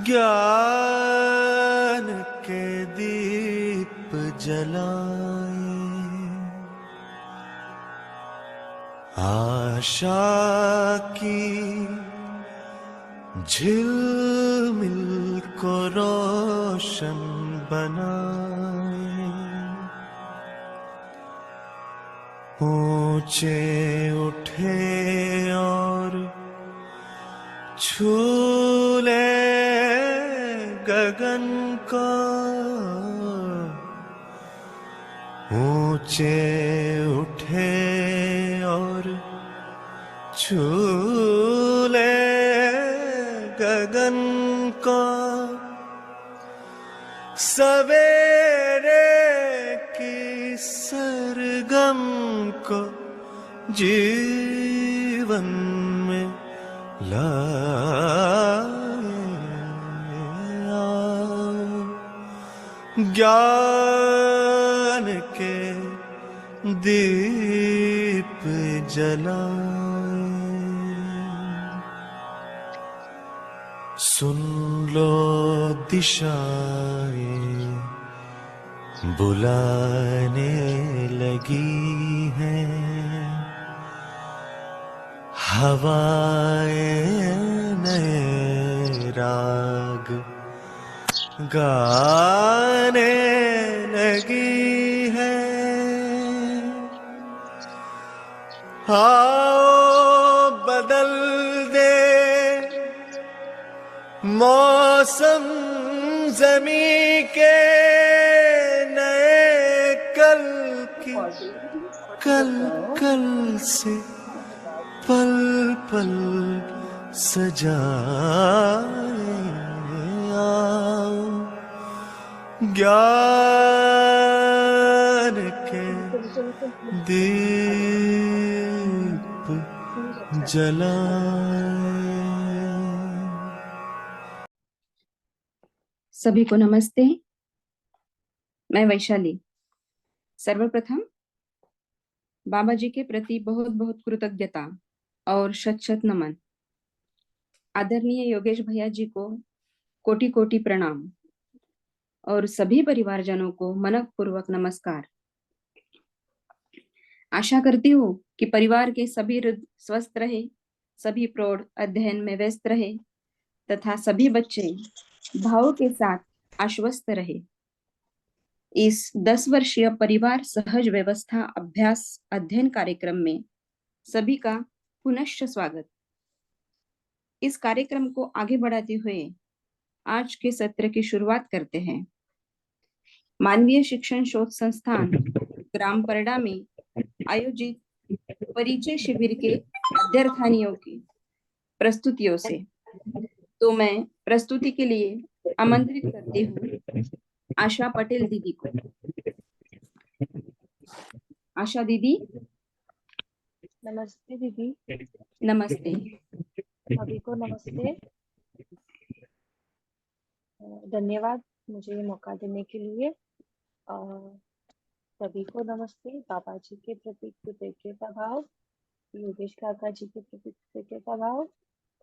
ज्ञान के दीप जलाए, आशा की झिलमिल को रोशन बनाए, ऊंचे उठे और छू ले गगन को, ऊंचे उठे और छू ले गगन को, सवेरे की सरगम को जीवन में लाया, ज्ञान के दीप जलाए। सुन लो दिशाएं बुलाने लगी हैं, हवाएं नए राग गाने लगी हैं। आओ बदल दे मौसम ज़मीं के, नए कल की कल कल से पल पल सजाए, आओ ज्ञान के दीप जलाए। सभी को नमस्ते। मैं वैशाली। सर्वप्रथम बाबा जी के प्रति बहुत बहुत कृतज्ञता और शत शत नमन। आदरणीय योगेश भैया जी को कोटि कोटि प्रणाम और सभी परिवारजनों को मनपूर्वक नमस्कार। आशा करती हूँ कि परिवार के सभी वृद्ध स्वस्थ रहे, सभी प्रौढ़ अध्ययन में व्यस्त रहे तथा सभी बच्चे भाव के साथ आश्वस्त रहे। इस 10 वर्षीय परिवार सहज व्यवस्था अभ्यास अध्ययन कार्यक्रम में सभी का पुनश्च स्वागत। इस कार्यक्रम को आगे बढ़ाते हुए आज के सत्र की शुरुआत करते हैं। मानवीय शिक्षण शोध संस्थान ग्राम परडा में आयोजित परिचय शिविर के अध्यर्थानियों की प्रस्तुतियों से। तो मैं प्रस्तुति के लिए आमंत्रित करती हूँ आशा पटेल दीदी को। आशा दीदी। नमस्ते दीदी। नमस्ते। सभी को नमस्ते। धन्यवाद मुझे ये मौका देने के लिए। सभी को नमस्ते। बाबा जी के प्रति कृतज्ञता भाव, योगेश काका जी के प्रति कृतज्ञता भाव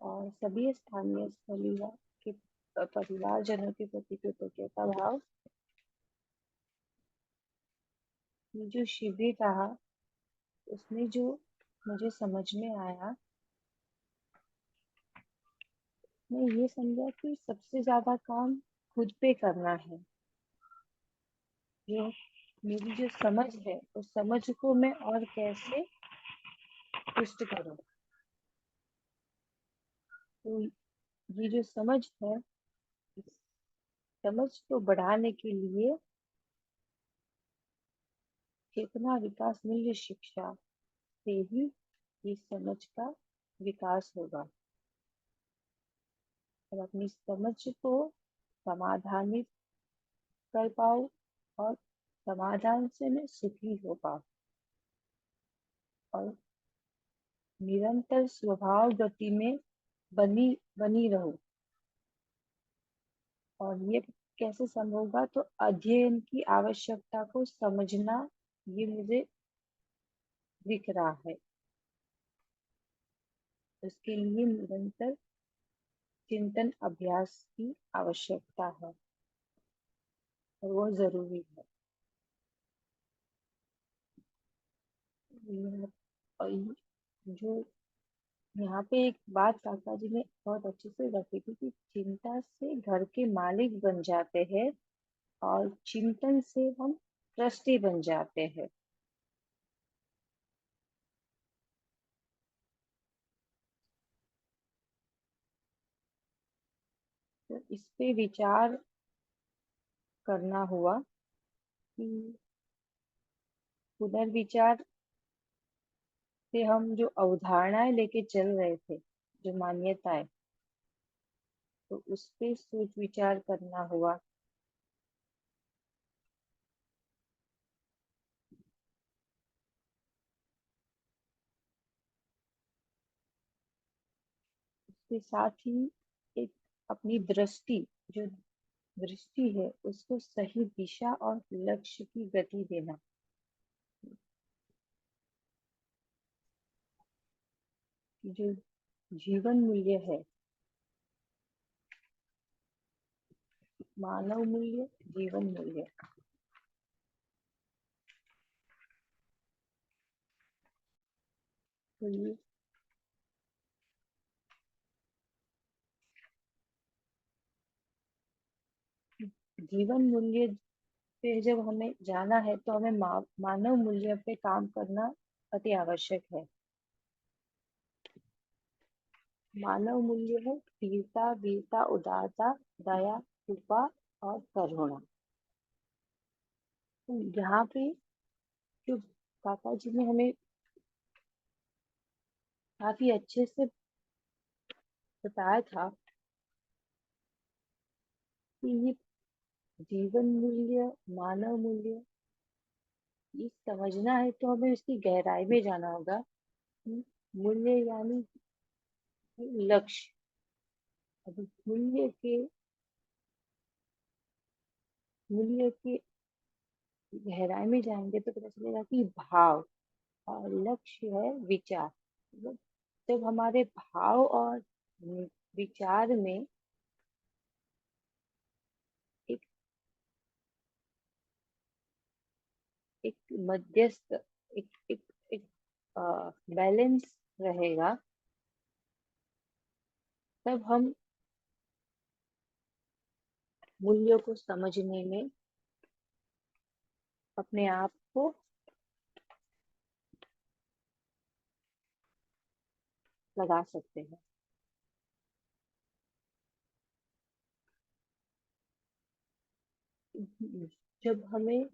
और सभी स्थानीय परिवार के परिवारजनों के प्रति कृतज्ञता भाव। ये जो शिविर रहा उसमें जो मुझे समझ में आया, मैं ये समझा कि सबसे ज्यादा काम खुद पे करना है। जो मेरी जो समझ है उस समझ को मैं और कैसे पुष्ट करूं। तो ये जो समझ है, इस समझ को बढ़ाने के लिए चेतना विकास मूल्य शिक्षा से ही इस समझ का विकास होगा और अपनी समझ को समाधानित कर पाऊं और समाधान से मैं सुखी हो पाऊं और निरंतर स्वभाव गति में बनी रहूं। और ये कैसे संभव होगा? तो अध्ययन की आवश्यकता को समझना, ये मुझे दिख रहा है। उसके लिए निरंतर चिंतन अभ्यास की आवश्यकता है और वो जरूरी है। और जो यहाँ पे एक बात काका जी ने बहुत अच्छे से रखी थी कि चिंता से घर के मालिक बन जाते हैं और चिंतन से हम ट्रस्टी बन जाते हैं। तो इस पे विचार करना हुआ कि पुनर्विचार से हम जो अवधारणाएं लेके चल रहे थे, जो मान्यताएं, तो उस पे सोच विचार करना हुआ। उसके साथ ही एक अपनी दृष्टि, जो दृष्टि है उसको सही दिशा और लक्ष्य की गति देना। जो जीवन मूल्य है, मानव मूल्य, जीवन मूल्य, तो ये जीवन मूल्य पे जब हमें जाना है तो हमें मानव मूल्य पे काम करना अति आवश्यक है। मानव मूल्य है वीरता, वीरता, उदारता, दया, कृपा और करुणा। तो यहाँ पे जो काका जी ने हमें काफी अच्छे से बताया था कि ये जीवन मूल्य, मानव मूल्य, ये समझना है तो हमें उसकी गहराई में जाना होगा। मूल्य यानी लक्ष्य। अब मूल्य के गहराई में जाएंगे तो पता चलेगा कि भाव और लक्ष्य है विचार। मतलब जब हमारे भाव और विचार में एक एक मध्यस्थ, एक एक एक बैलेंस रहेगा, तब हम मूल्यों को समझने में अपने आप को लगा सकते हैं। जब हमें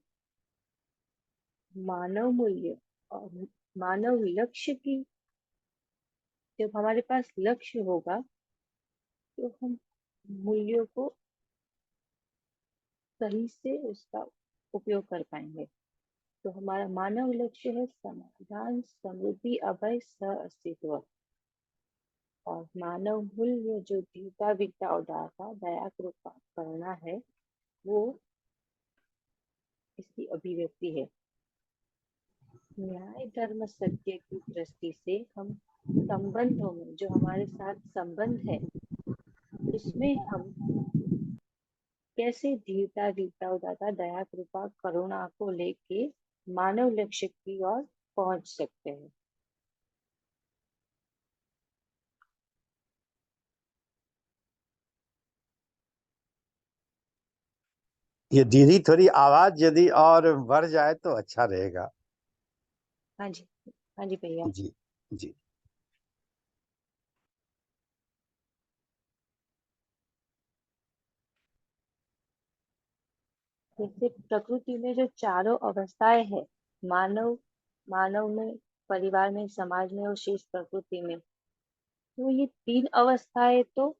मानव मूल्य और मानव लक्ष्य की, जब हमारे पास लक्ष्य होगा तो हम मूल्यों को सही से उसका उपयोग कर पाएंगे। तो हमारा मानव लक्ष्य है समाधान, समृद्धि, अभय, सह अस्तित्व। और मानव मूल्य जो दीता, विद्या, उदारता, दया, कृपा, करुणा है, वो इसकी अभिव्यक्ति है। न्याय, धर्म, सत्य की दृष्टि से हम संबंधों में, जो हमारे साथ संबंध है, उसमें हम कैसे धीरता, वीरता, उदारता, दया, कृपा, करुणा को लेके मानव लक्ष्य की ओर पहुंच सकते हैं। ये दीदी थोड़ी आवाज यदि और बढ़ जाए तो अच्छा रहेगा। हाँ जी, हाँ जी भैया। जी जी। जैसे प्रकृति में जो चारों अवस्थाएं है, मानव मानव में, परिवार में, समाज में और शेष प्रकृति में, तो ये तीन अवस्थाएं तो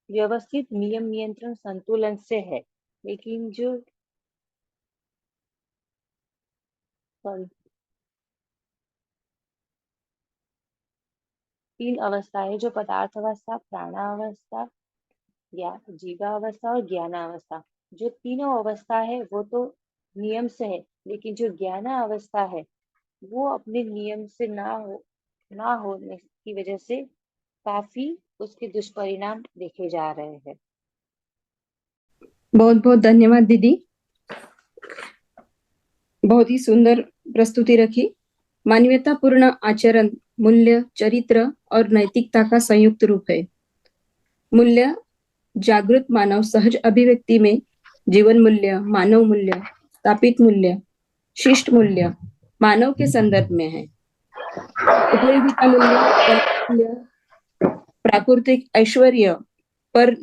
व्यवस्थित नियम, नियंत्रण, संतुलन से है। लेकिन जो सॉरी, तीन अवस्थाएं जो पदार्थ अवस्था, प्राणावस्था, या जीवावस्था और ज्ञानावस्था, जो तीनों अवस्था है वो तो नियम से है, लेकिन जो ज्ञानावस्था है वो अपने नियम से ना हो, ना होने की वजह से काफी उसके दुष्परिणाम देखे जा रहे हैं। बहुत बहुत धन्यवाद दीदी, बहुत ही सुंदर प्रस्तुति रखी। मानवीयतापूर्ण आचरण मूल्य, चरित्र और नैतिकता का संयुक्त रूप है। मूल्य जागृत मानव सहज अभिव्यक्ति में जीवन मूल्य, मानव मूल्य, स्थापित मूल्य, शिष्ट मूल्य मानव के संदर्भ में है। उपयोगिता मूल्य, मूल्य प्राकृतिक ऐश्वर्य पर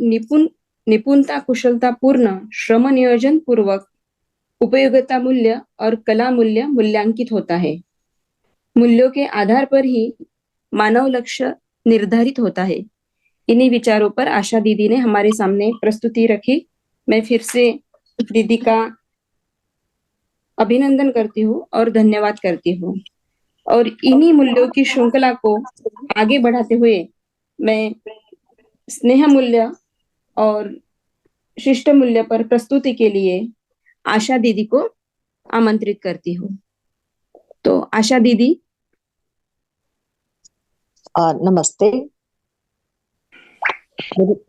निपुणता कुशलता पूर्ण श्रम नियोजन पूर्वक उपयोगिता मूल्य और कला मूल्य मूल्यांकित होता है। मूल्यों के आधार पर ही मानव लक्ष्य निर्धारित होता है। इन्हीं विचारों पर आशा दीदी ने हमारे सामने प्रस्तुति रखी। मैं फिर से दीदी का अभिनंदन करती हूँ और धन्यवाद करती हूँ। और इन्हीं मूल्यों की श्रृंखला को आगे बढ़ाते हुए मैं स्नेह मूल्य और शिष्ट मूल्य पर प्रस्तुति के लिए आशा दीदी को आमंत्रित करती हूँ। तो आशा दीदी। नमस्ते।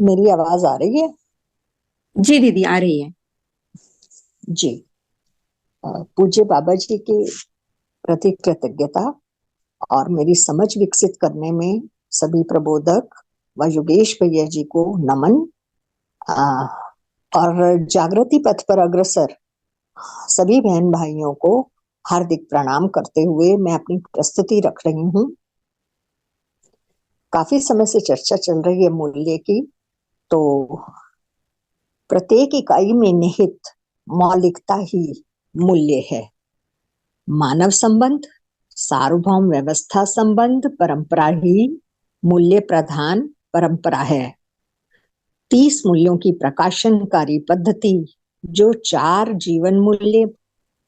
मेरी आवाज आ रही है? जी दीदी आ रही है। जी। पूज्य बाबा जी के प्रति कृतज्ञता और मेरी समझ विकसित करने में सभी प्रबोधक व योगेश भैया जी को नमन। और जागृति पथ पर अग्रसर सभी बहन भाइयों को हार्दिक प्रणाम करते हुए मैं अपनी प्रस्तुति रख रही हूँ। काफी समय से चर्चा चल रही है मूल्य की, तो प्रत्येक इकाई में निहित मौलिकता ही मूल्य है। मानव संबंध, सार्वभौम व्यवस्था संबंध परंपरा ही मूल्य प्रधान परंपरा है। 30 मूल्यों की प्रकाशनकारी पद्धति जो 4 जीवन मूल्य,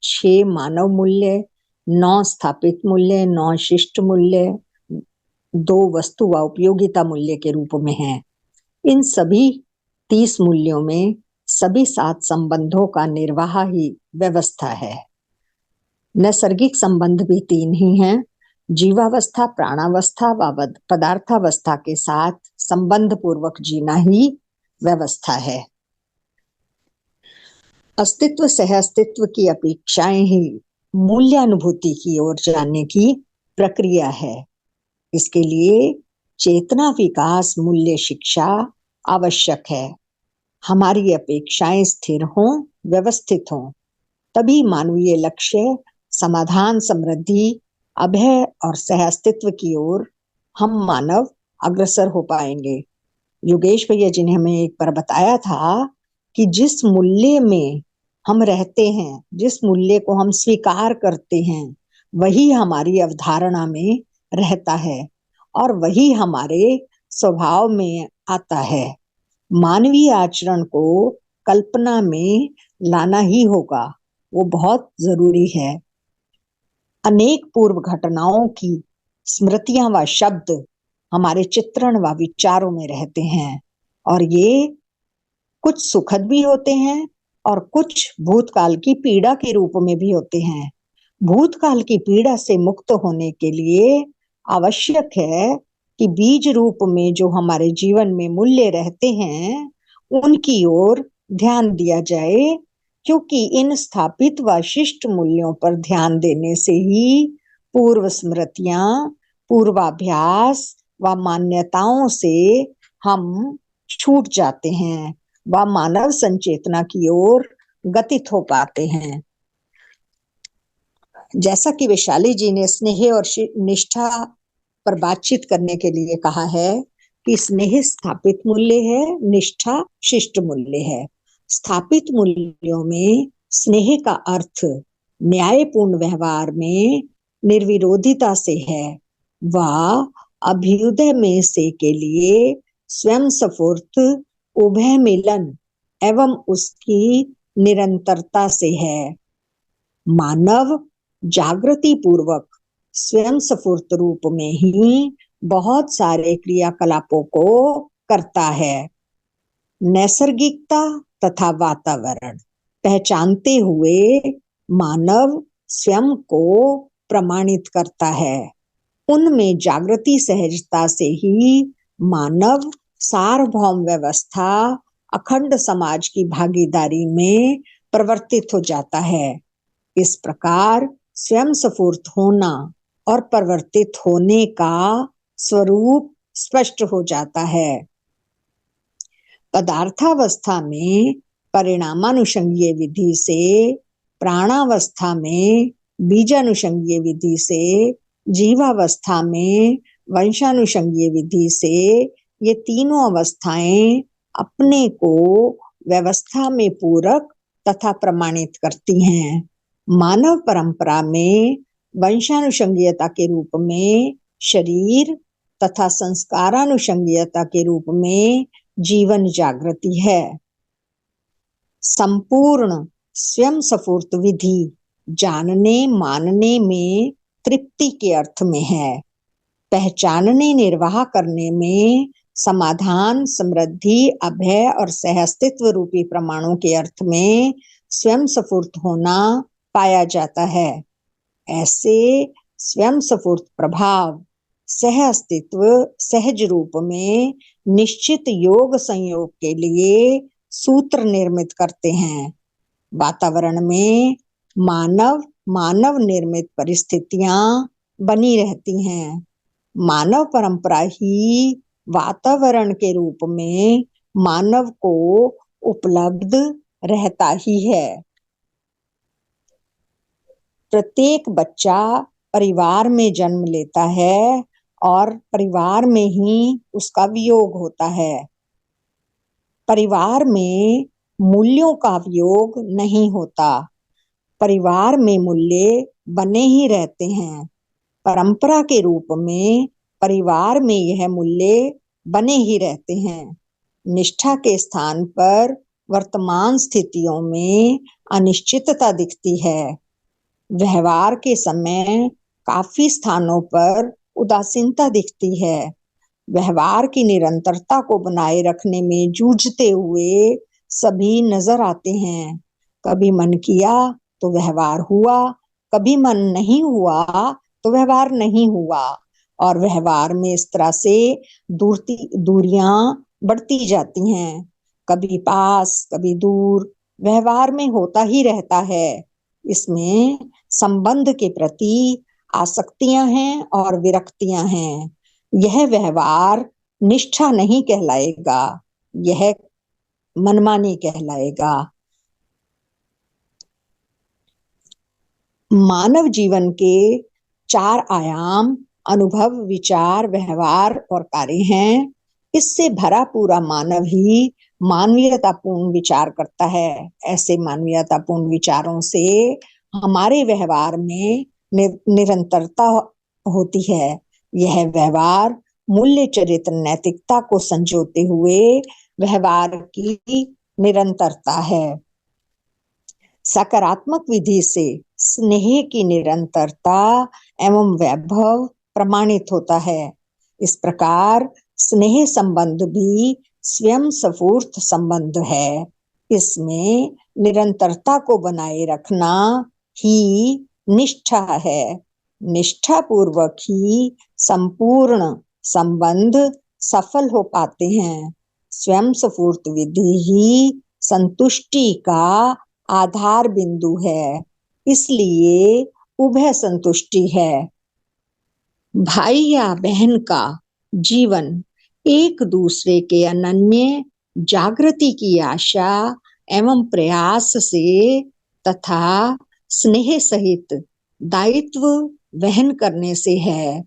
6 मानव मूल्य, 9 स्थापित मूल्य, 9 शिष्ट मूल्य, 2 वस्तु व उपयोगिता मूल्य के रूप में है। इन सभी 30 मूल्यों में सभी 7 संबंधों का निर्वाह ही व्यवस्था है। नैसर्गिक संबंध भी 3 ही हैं। जीवावस्था, प्राणावस्था व पदार्थावस्था के साथ संबंध पूर्वक जीना ही व्यवस्था है। अस्तित्व सह अस्तित्व की अपेक्षाएं ही मूल्यानुभूति की ओर जाने की प्रक्रिया है। इसके लिए चेतना विकास मूल्य शिक्षा आवश्यक है। हमारी अपेक्षाएं स्थिर हों, व्यवस्थित हों, तभी मानवीय लक्ष्य समाधान, समृद्धि, अभय और सहअस्तित्व की ओर हम मानव अग्रसर हो पाएंगे। योगेश भैया जी ने हमें एक बार बताया था कि जिस मूल्य में हम रहते हैं, जिस मूल्य को हम स्वीकार करते हैं, वही हमारी अवधारणा में रहता है और वही हमारे स्वभाव में आता है। मानवीय आचरण को कल्पना में लाना ही होगा, वो बहुत जरूरी है। अनेक पूर्व घटनाओं की स्मृतियां व शब्द हमारे चित्रण व विचारों में रहते हैं और ये कुछ सुखद भी होते हैं और कुछ भूतकाल की पीड़ा के रूप में भी होते हैं। भूतकाल की पीड़ा से मुक्त होने के लिए आवश्यक है कि बीज रूप में जो हमारे जीवन में मूल्य रहते हैं उनकी ओर ध्यान दिया जाए, क्योंकि इन स्थापित व शिष्ट मूल्यों पर ध्यान देने से ही पूर्व स्मृतियां, पूर्वाभ्यास व मान्यताओं से हम छूट जाते हैं व मानव संचेतना की ओर गतित हो पाते हैं। जैसा कि वैशाली जी ने स्नेह और निष्ठा पर बातचीत करने के लिए कहा है कि स्नेह स्थापित मूल्य है, निष्ठा शिष्ट मूल्य है। स्थापित मूल्यों में स्नेह का अर्थ न्यायपूर्ण व्यवहार में निर्विरोधिता से है व अभ्युदय में से के लिए स्वयं स्फूर्त उभय मिलन एवं उसकी निरंतरता से है। मानव जागृति पूर्वक स्वयं स्फूर्त रूप में ही बहुत सारे क्रियाकलापों को करता है। नैसर्गिकता तथा वातावरण पहचानते हुए मानव स्वयं को प्रमाणित करता है। उनमें जागृति सहजता से ही मानव सार्वभौम व्यवस्था अखंड समाज की भागीदारी में परिवर्तित हो जाता है। इस प्रकार स्वयं स्फूर्त होना और परिवर्तित होने का स्वरूप स्पष्ट हो जाता है। पदार्थावस्था में परिणामानुषंगीय विधि से, प्राणावस्था में बीजानुषंगीय विधि से, जीवावस्था में वंशानुषंगीय विधि से, ये तीनों अवस्थाएं अपने को व्यवस्था में पूरक तथा प्रमाणित करती हैं। मानव परंपरा में वंशानुषंगीयता के रूप में शरीर तथा संस्कारानुषंगीयता के रूप में जीवन जागृति है। संपूर्ण स्वयं स्फूर्त विधि जानने मानने में तृप्ति के अर्थ में है, पहचानने निर्वाह करने में समाधान, समृद्धि, अभय और सहअस्तित्व रूपी प्रमाणों के अर्थ में स्वयं स्फूर्त होना पाया जाता है। ऐसे स्वयं स्फूर्त प्रभाव सह अस्तित्व सहज रूप में निश्चित योग संयोग के लिए सूत्र निर्मित करते हैं। वातावरण में मानव निर्मित परिस्थितियां बनी रहती हैं। मानव परंपरा ही वातावरण के रूप में मानव को उपलब्ध रहता ही है। प्रत्येक बच्चा परिवार में जन्म लेता है और परिवार में ही उसका वियोग होता है। परिवार में मूल्यों का वियोग नहीं होता, परिवार में मूल्य बने ही रहते हैं। परंपरा के रूप में परिवार में यह मूल्य बने ही रहते हैं। निष्ठा के स्थान पर वर्तमान स्थितियों में अनिश्चितता दिखती है। व्यवहार के समय काफी स्थानों पर उदासीनता दिखती है। व्यवहार की निरंतरता को बनाए रखने में जूझते हुए सभी नजर आते हैं। कभी मन किया तो व्यवहार हुआ, कभी मन नहीं हुआ तो व्यवहार नहीं हुआ, और व्यवहार में इस तरह से दूरियां बढ़ती जाती हैं। कभी पास कभी दूर व्यवहार में होता ही रहता है। इसमें संबंध के प्रति आसक्तियां हैं और विरक्तियां हैं। यह व्यवहार निष्ठा नहीं कहलाएगा, यह मनमानी कहलाएगा। मानव जीवन के 4 आयाम अनुभव, विचार, व्यवहार और कार्य हैं। इससे भरा पूरा मानव ही मानवीयतापूर्ण विचार करता है। ऐसे मानवीयतापूर्ण विचारों से हमारे व्यवहार में निरंतरता होती है। यह व्यवहार मूल्य, चरित्र, नैतिकता को संजोते हुए व्यवहार की निरंतरता है। सकारात्मक विधि से स्नेह की निरंतरता एवं वैभव प्रमाणित होता है। इस प्रकार स्नेह संबंध भी स्वयं स्फूर्त संबंध है। इसमें निरंतरता को बनाए रखना ही निष्ठा है। निष्ठा पूर्वक ही संपूर्ण संबंध सफल हो पाते हैं। स्वयं स्फूर्त विधि ही संतुष्टि का आधार बिंदु है, इसलिए उभय संतुष्टि है। भाई या बहन का जीवन एक दूसरे के अनन्य जागृति की आशा एवं प्रयास से तथा स्नेह सहित दायित्व वहन करने से है।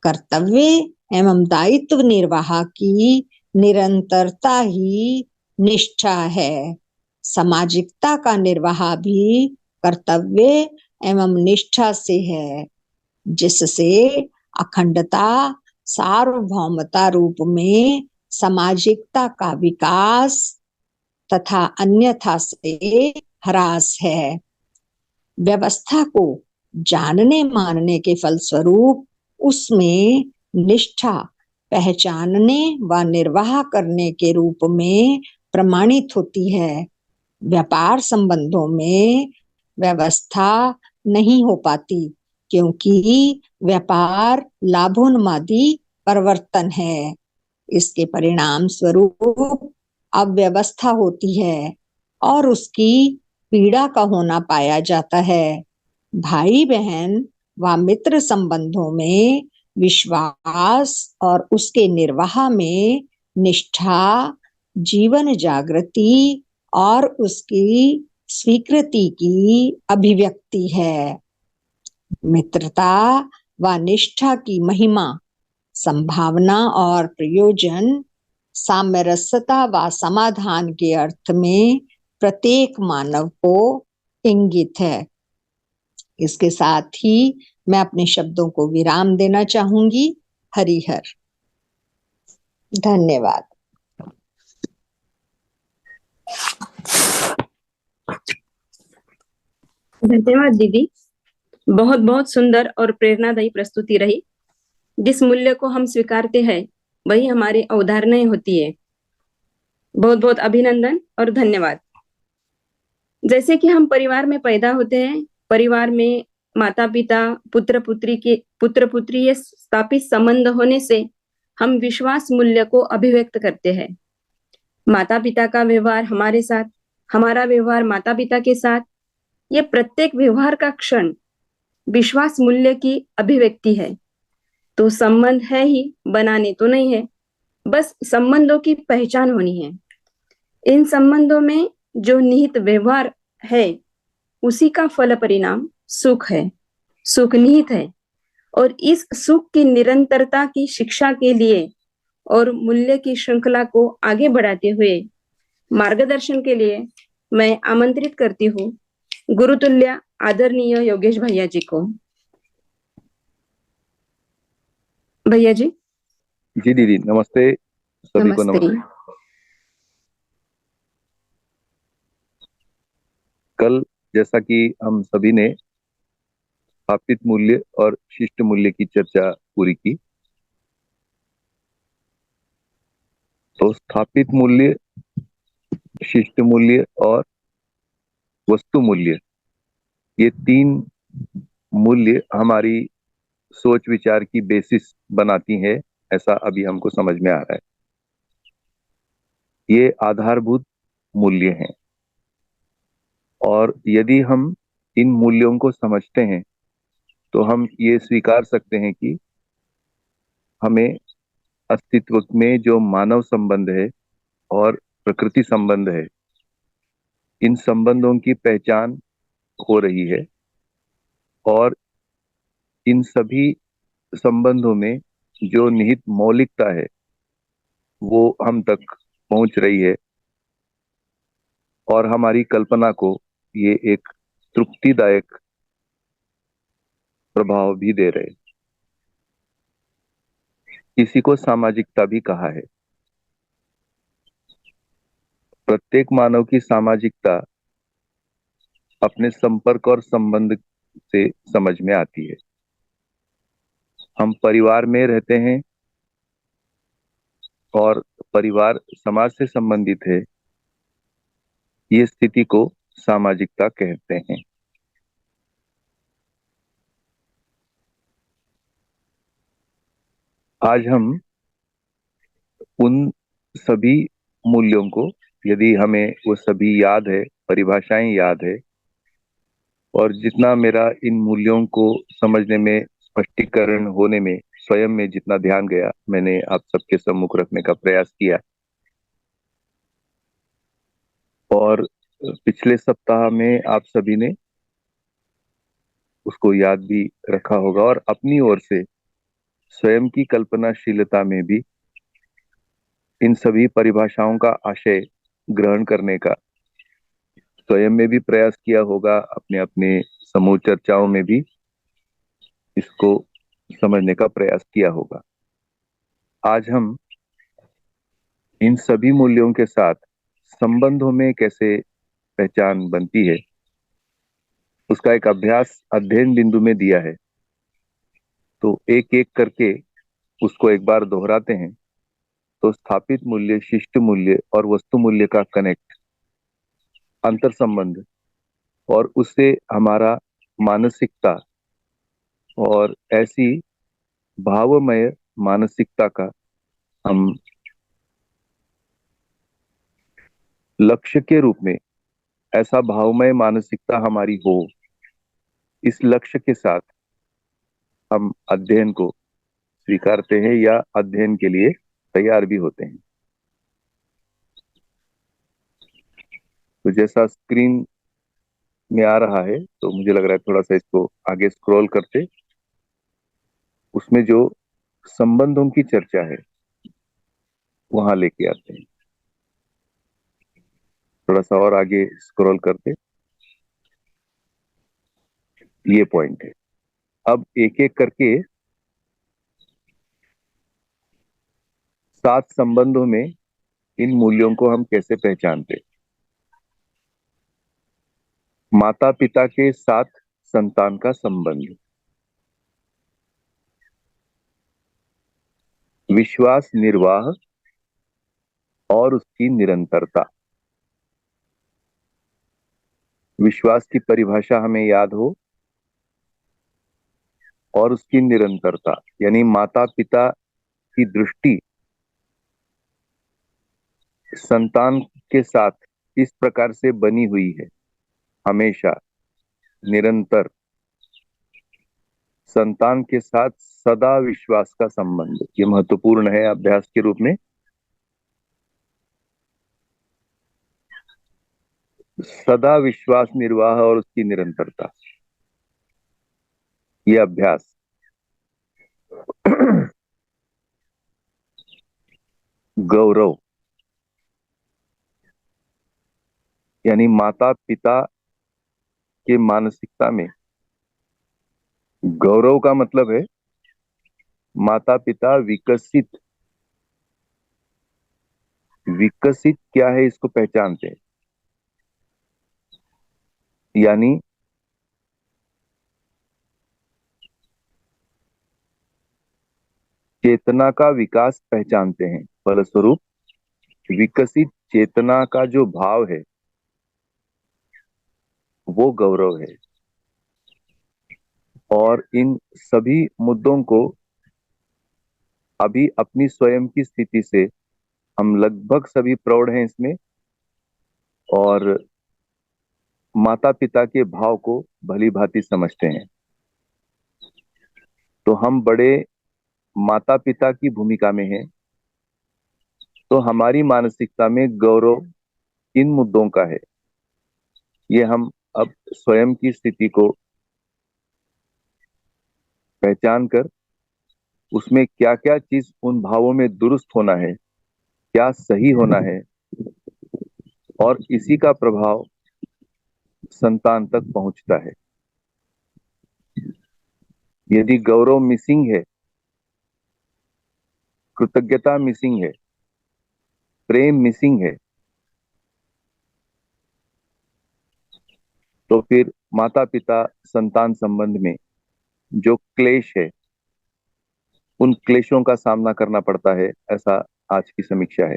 कर्तव्य एवं दायित्व निर्वाह की निरंतरता ही निष्ठा है। सामाजिकता का निर्वाह भी कर्तव्य एवं निष्ठा से है, जिससे अखंडता, सार्वभौमता रूप में सामाजिकता का विकास तथा अन्यथा से ह्रास है। व्यवस्था को जानने मानने के फलस्वरूप उसमें निष्ठा पहचानने व निर्वाह करने के रूप में प्रमाणित होती है। व्यापार संबंधों में व्यवस्था नहीं हो पाती, क्योंकि व्यापार लाभोन्मादी परिवर्तन है। इसके परिणाम स्वरूप अव्यवस्था होती है और उसकी पीड़ा का होना पाया जाता है। भाई बहन व मित्र संबंधों में विश्वास और उसके निर्वाह में निष्ठा, जीवन जागृति और उसकी स्वीकृति की अभिव्यक्ति है। मित्रता व निष्ठा की महिमा, संभावना और प्रयोजन सामरस्यता व समाधान के अर्थ में प्रत्येक मानव को इंगित है। इसके साथ ही मैं अपने शब्दों को विराम देना चाहूंगी। हरिहर। धन्यवाद। धन्यवाद दीदी, बहुत बहुत सुंदर और प्रेरणादायी प्रस्तुति रही। जिस मूल्य को हम स्वीकारते हैं वही हमारी अवधारणाएं होती है। बहुत बहुत अभिनंदन और धन्यवाद। जैसे कि हम परिवार में पैदा होते हैं, परिवार में माता पिता पुत्र पुत्री ये स्थापित संबंध होने से हम विश्वास मूल्य को अभिव्यक्त करते हैं। माता पिता का व्यवहार हमारे साथ, हमारा व्यवहार माता पिता के साथ, ये प्रत्येक व्यवहार का क्षण विश्वास मूल्य की अभिव्यक्ति है। तो संबंध है ही, बनाने तो नहीं है, बस संबंधों की पहचान होनी है। इन संबंधों में जो निहित व्यवहार है उसी का फल परिणाम सुख है, सुख निहित है। और इस सुख की निरंतरता की शिक्षा के लिए और मूल्य की श्रृंखला को आगे बढ़ाते हुए मार्गदर्शन के लिए मैं आमंत्रित करती हूँ गुरुतुल्य आदरणीय योगेश भैया जी को। भैया जी। जी दीदी, नमस्ते। सभी को नमस्ते। नमस्ते। कल जैसा कि हम सभी ने स्थापित मूल्य और शिष्ट मूल्य की चर्चा पूरी की, तो स्थापित मूल्य, शिष्ट मूल्य और वस्तु मूल्य, ये तीन मूल्य हमारी सोच विचार की बेसिस बनाती हैं, ऐसा अभी हमको समझ में आ रहा है। ये आधारभूत मूल्य हैं और यदि हम इन मूल्यों को समझते हैं तो हम ये स्वीकार सकते हैं कि हमें अस्तित्व में जो मानव संबंध है और प्रकृति संबंध है, इन संबंधों की पहचान हो रही है और इन सभी संबंधों में जो निहित मौलिकता है वो हम तक पहुंच रही है और हमारी कल्पना को ये एक तृप्तिदायक प्रभाव भी दे रहे। इसी को सामाजिकता भी कहा है। प्रत्येक मानव की सामाजिकता अपने संपर्क और संबंध से समझ में आती है। हम परिवार में रहते हैं और परिवार समाज से संबंधित है, ये स्थिति को सामाजिकता कहते हैं। आज हम उन सभी मूल्यों को, यदि हमें वो सभी याद है, परिभाषाएं याद है, और जितना मेरा इन मूल्यों को समझने में, स्पष्टीकरण होने में, स्वयं में जितना ध्यान गया, मैंने आप सबके सम्मुख रखने का प्रयास किया। और पिछले सप्ताह में आप सभी ने उसको याद भी रखा होगा और अपनी ओर से स्वयं की कल्पनाशीलता में भी इन सभी परिभाषाओं का आशय ग्रहण करने का स्वयं में भी प्रयास किया होगा, अपने अपने समूह चर्चाओं में भी इसको समझने का प्रयास किया होगा। आज हम इन सभी मूल्यों के साथ संबंधों में कैसे पहचान बनती है उसका एक अभ्यास अध्ययन बिंदु में दिया है। तो एक एक करके उसको एक बार दोहराते हैं। तो स्थापित मूल्य, शिष्ट मूल्य और वस्तु मूल्य का कनेक्ट, अंतर संबंध और उससे हमारा मानसिकता और ऐसी भावमय मानसिकता का हम लक्ष्य के रूप में, ऐसा भावमय मानसिकता हमारी हो, इस लक्ष्य के साथ हम अध्ययन को स्वीकारते हैं या अध्ययन के लिए तैयार भी होते हैं। तो जैसा स्क्रीन में आ रहा है, तो मुझे लग रहा है थोड़ा सा इसको आगे स्क्रॉल करते, उसमें जो संबंधों की चर्चा है वहां लेके आते हैं। थोड़ा सा और आगे स्क्रॉल करते, ये पॉइंट है। अब एक एक करके 7 संबंधों में इन मूल्यों को हम कैसे पहचानते। माता पिता के साथ संतान का संबंध, विश्वास निर्वाह और उसकी निरंतरता। विश्वास की परिभाषा हमें याद हो, और उसकी निरंतरता यानी माता पिता की दृष्टि संतान के साथ इस प्रकार से बनी हुई है, हमेशा निरंतर संतान के साथ सदा विश्वास का संबंध। ये महत्वपूर्ण है अभ्यास के रूप में। सदा विश्वास निर्वाह और उसकी निरंतरता, ये अभ्यास। गौरव यानी माता पिता के मानसिकता में गौरव का मतलब है माता पिता विकसित। विकसित क्या है इसको पहचानते हैं, यानी चेतना का विकास पहचानते हैं। फलस्वरूप विकसित चेतना का जो भाव है वो गौरव है। और इन सभी मुद्दों को अभी अपनी स्वयं की स्थिति से हम लगभग सभी प्रौढ़ हैं इसमें, और माता पिता के भाव को भली भांति समझते हैं। तो हम बड़े माता पिता की भूमिका में हैं, तो हमारी मानसिकता में गौरव इन मुद्दों का है। ये हम अब स्वयं की स्थिति को पहचान कर उसमें क्या क्या चीज उन भावों में दुरुस्त होना है, क्या सही होना है, और इसी का प्रभाव संतान तक पहुंचता है। यदि गौरव मिसिंग है, कृतज्ञता मिसिंग है, प्रेम मिसिंग है, तो फिर माता पिता संतान संबंध में जो क्लेश है, उन क्लेशों का सामना करना पड़ता है, ऐसा आज की समीक्षा है।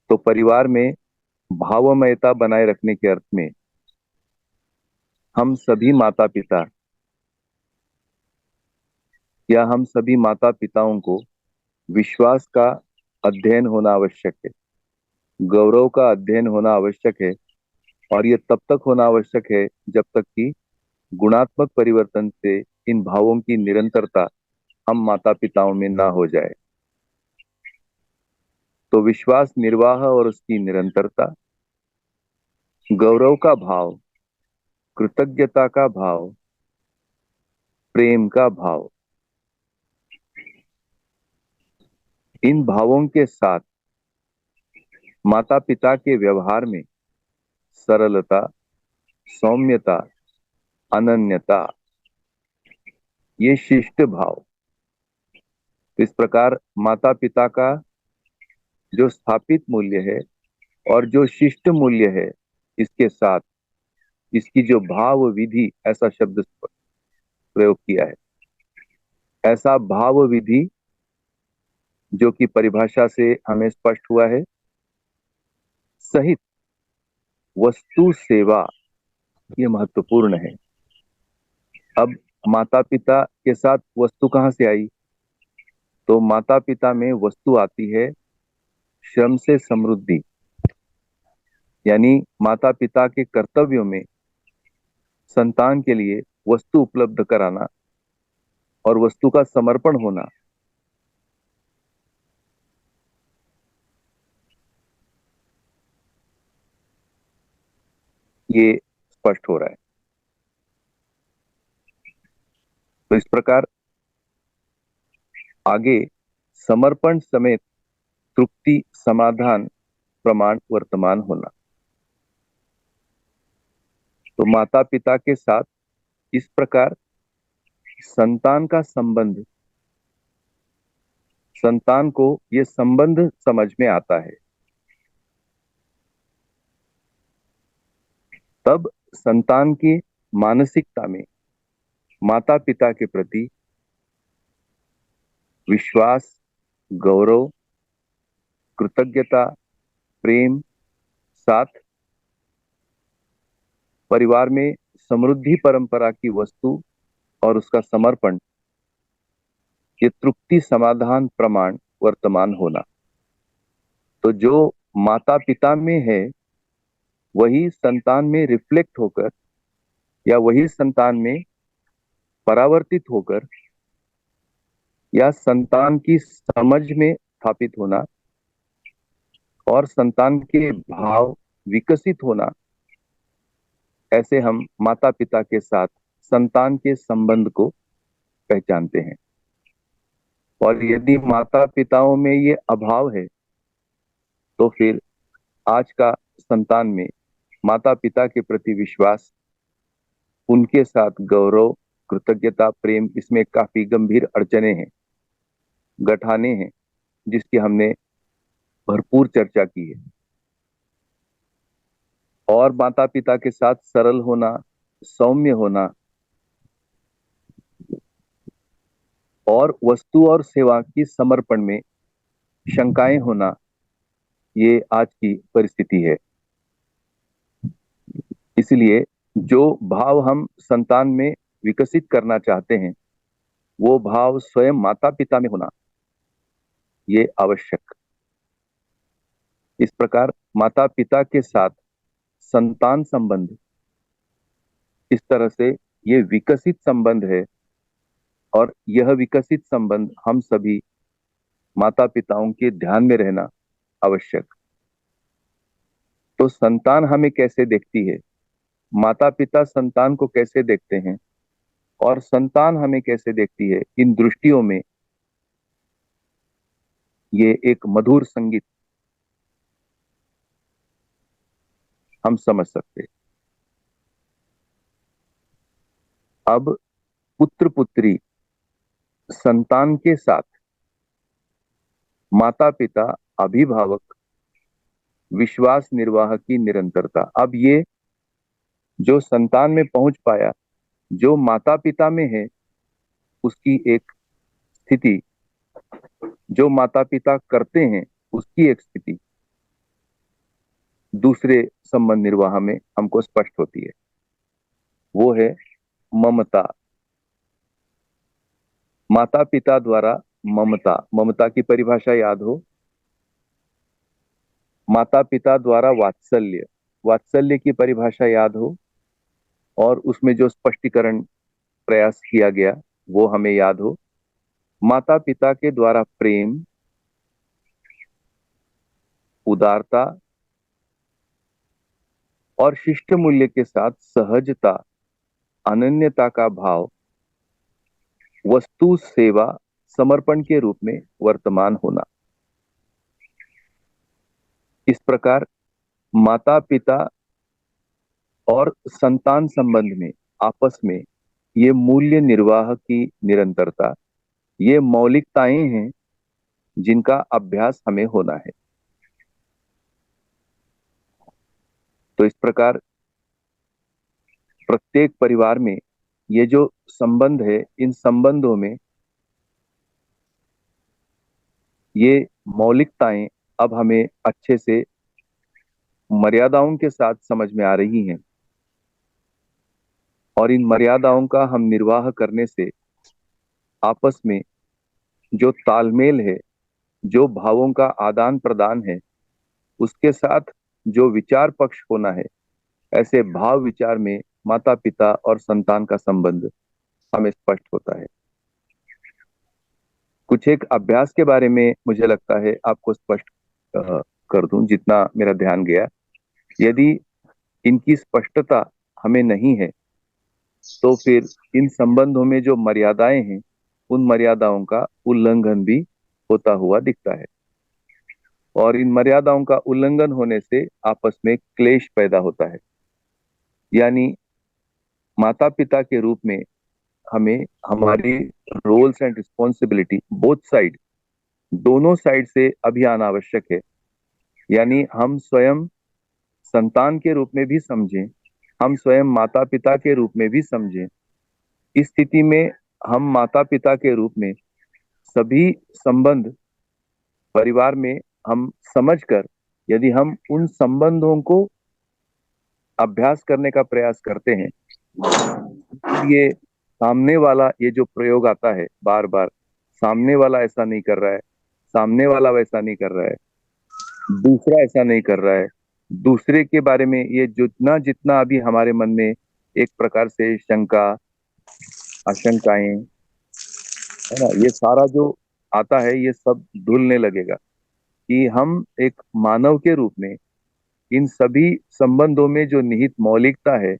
तो परिवार में भावमयता बनाए रखने के अर्थ में हम सभी माता पिता या हम सभी माता पिताओं को विश्वास का अध्ययन होना आवश्यक है, गौरव का अध्ययन होना आवश्यक है। और ये तब तक होना आवश्यक है जब तक कि गुणात्मक परिवर्तन से इन भावों की निरंतरता हम माता पिताओं में ना हो जाए। तो विश्वास निर्वाह और उसकी निरंतरता, गौरव का भाव, कृतज्ञता का भाव, प्रेम का भाव, इन भावों के साथ माता पिता के व्यवहार में सरलता, सौम्यता, अनन्यता, ये शिष्ट भाव। इस प्रकार माता पिता का जो स्थापित मूल्य है और जो शिष्ट मूल्य है, इसके साथ इसकी जो भाव विधि, ऐसा शब्द प्रयोग किया है, ऐसा भाव विधि जो कि परिभाषा से हमें स्पष्ट हुआ है, सहित वस्तु सेवा, ये महत्वपूर्ण है। अब माता पिता के साथ वस्तु कहाँ से आई? तो माता पिता में वस्तु आती है श्रम से समृद्धि, यानी माता पिता के कर्तव्यों में संतान के लिए वस्तु उपलब्ध कराना और वस्तु का समर्पण होना। ये स्पष्ट हो रहा है। तो इस प्रकार आगे समर्पण समेत तृप्ति, समाधान, प्रमाण, वर्तमान होना। तो माता पिता के साथ इस प्रकार संतान का संबंध, संतान को ये संबंध समझ में आता है, तब संतान की मानसिकता में माता पिता के प्रति विश्वास, गौरव, कृतज्ञता, प्रेम, साथ परिवार में समृद्धि परंपरा की वस्तु और उसका समर्पण, ये तृप्ति, समाधान, प्रमाण, वर्तमान होना। तो जो माता पिता में है वही संतान में रिफ्लेक्ट होकर या वही संतान में परावर्तित होकर या संतान की समझ में स्थापित होना और संतान के भाव विकसित होना, ऐसे हम माता पिता के साथ संतान के संबंध को पहचानते हैं। और यदि माता पिताओं में ये अभाव है तो फिर आज का संतान में माता पिता के प्रति विश्वास, उनके साथ गौरव, कृतज्ञता, प्रेम, इसमें काफी गंभीर अड़चने हैं, गठाने हैं, जिसकी हमने भरपूर चर्चा की है। और माता पिता के साथ सरल होना, सौम्य होना और वस्तु और सेवा की समर्पण में शंकाएं होना, ये आज की परिस्थिति है। इसलिए जो भाव हम संतान में विकसित करना चाहते हैं वो भाव स्वयं माता पिता में होना, ये आवश्यक। इस प्रकार माता पिता के साथ संतान संबंध इस तरह से ये विकसित संबंध है और यह विकसित संबंध हम सभी माता पिताओं के ध्यान में रहना आवश्यक। तो संतान हमें कैसे देखती है, माता पिता संतान को कैसे देखते हैं और संतान हमें कैसे देखती है, इन दृष्टियों में ये एक मधुर संगीत हम समझ सकते हैं। अब पुत्र पुत्री संतान के साथ माता पिता अभिभावक विश्वास निर्वाह की निरंतरता। अब ये जो संतान में पहुंच पाया, जो माता पिता में है, उसकी एक स्थिति, जो माता पिता करते हैं उसकी एक स्थिति दूसरे संबंध निर्वाह में हमको स्पष्ट होती है। वो है ममता। माता पिता द्वारा ममता, ममता की परिभाषा याद हो, माता पिता द्वारा वात्सल्य, वात्सल्य की परिभाषा याद हो और उसमें जो स्पष्टीकरण प्रयास किया गया वो हमें याद हो। माता पिता के द्वारा प्रेम, उदारता और शिष्ट मूल्य के साथ सहजता, अनन्यता का भाव वस्तु, सेवा, समर्पण के रूप में वर्तमान होना। इस प्रकार माता पिता और संतान संबंध में आपस में ये मूल्य निर्वाह की निरंतरता, ये मौलिकताएं हैं जिनका अभ्यास हमें होना है। तो इस प्रकार प्रत्येक परिवार में ये जो संबंध है, इन संबंधों में ये मौलिकताएं अब हमें अच्छे से मर्यादाओं के साथ समझ में आ रही हैं और इन मर्यादाओं का हम निर्वाह करने से आपस में जो तालमेल है, जो भावों का आदान प्रदान है, उसके साथ जो विचार पक्ष होना है, ऐसे भाव विचार में माता पिता और संतान का संबंध हमें स्पष्ट होता है। कुछ एक अभ्यास के बारे में मुझे लगता है आपको स्पष्ट कर दूं, जितना मेरा ध्यान गया। यदि इनकी स्पष्टता हमें नहीं है तो फिर इन संबंधों में जो मर्यादाएं हैं, उन मर्यादाओं का उल्लंघन भी होता हुआ दिखता है, और इन मर्यादाओं का उल्लंघन होने से आपस में क्लेश पैदा होता है। यानी माता पिता के रूप में हमें हमारी roles and responsibility both side, दोनों साइड से अभियान आवश्यक है। यानी हम स्वयं संतान के रूप में भी समझें, हम स्वयं माता पिता के रूप में भी समझें। इस स्थिति में हम माता पिता के रूप में सभी संबंध परिवार में हम समझकर, यदि हम उन संबंधों को अभ्यास करने का प्रयास करते हैं, ये सामने वाला, ये जो प्रयोग आता है बार बार, सामने वाला ऐसा नहीं कर रहा है, सामने वाला वैसा नहीं कर रहा है, दूसरा ऐसा नहीं कर रहा है, दूसरे के बारे में ये जितना जितना अभी हमारे मन में एक प्रकार से शंका, आशंकाएं, है ना, ये सारा जो आता है, ये सब धुलने लगेगा कि हम एक मानव के रूप में इन सभी संबंधों में जो निहित मौलिकता है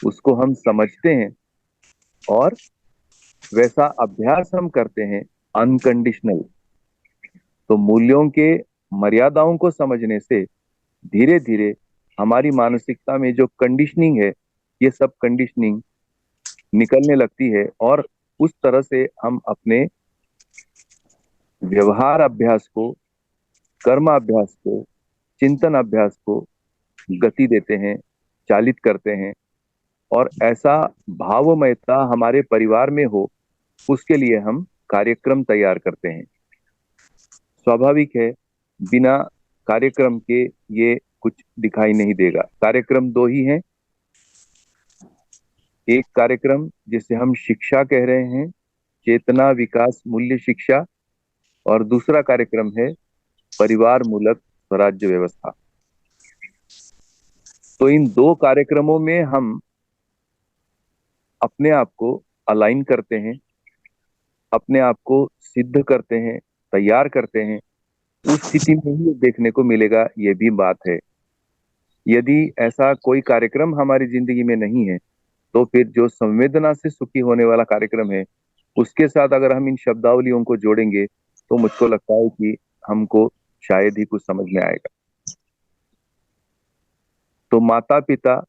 उसको हम समझते हैं, और वैसा अभ्यास हम करते हैं अनकंडीशनल। तो मूल्यों के मर्यादाओं को समझने से धीरे धीरे हमारी मानसिकता में जो कंडीशनिंग है, ये सब कंडीशनिंग निकलने लगती है, और उस तरह से हम अपने व्यवहार अभ्यास को, कर्म अभ्यास को, चिंतन अभ्यास को गति देते हैं, चालित करते हैं, और ऐसा भावमयता हमारे परिवार में हो, उसके लिए हम कार्यक्रम तैयार करते हैं। स्वाभाविक है, बिना कार्यक्रम के ये कुछ दिखाई नहीं देगा। कार्यक्रम दो ही हैं, एक कार्यक्रम जिसे हम शिक्षा कह रहे हैं, चेतना विकास मूल्य शिक्षा, और दूसरा कार्यक्रम है परिवार मूलक स्वराज्य व्यवस्था। तो इन दो कार्यक्रमों में हम अपने आप को अलाइन करते हैं, अपने आप को सिद्ध करते हैं, तैयार करते हैं। उस स्थिति में ही देखने को मिलेगा, ये भी बात है। यदि ऐसा कोई कार्यक्रम हमारी जिंदगी में नहीं है, तो फिर जो संवेदना से सुखी होने वाला कार्यक्रम है, उसके साथ अगर हम इन शब्दावलियों को जोड़ेंगे तो मुझको लगता है कि हमको शायद ही कुछ समझ में आएगा। तो माता पिता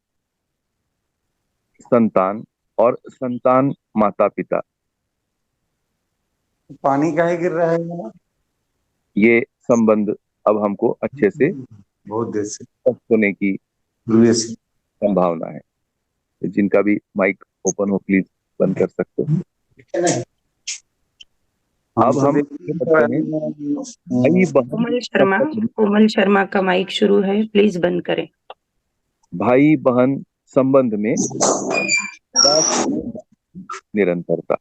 संतान और संतान माता पिता, पानी काहे गिर रहा है यहाँ? ये संबंध अब हमको अच्छे से बहुत देर से स्पष्ट होने की गुरुए से संभावना है। जिनका भी माइक ओपन हो, प्लीज बंद कर सकते हो। अब हम भाई बहन, कोमल शर्मा का माइक शुरू है, प्लीज बंद करें। भाई बहन संबंध में निरंतरता।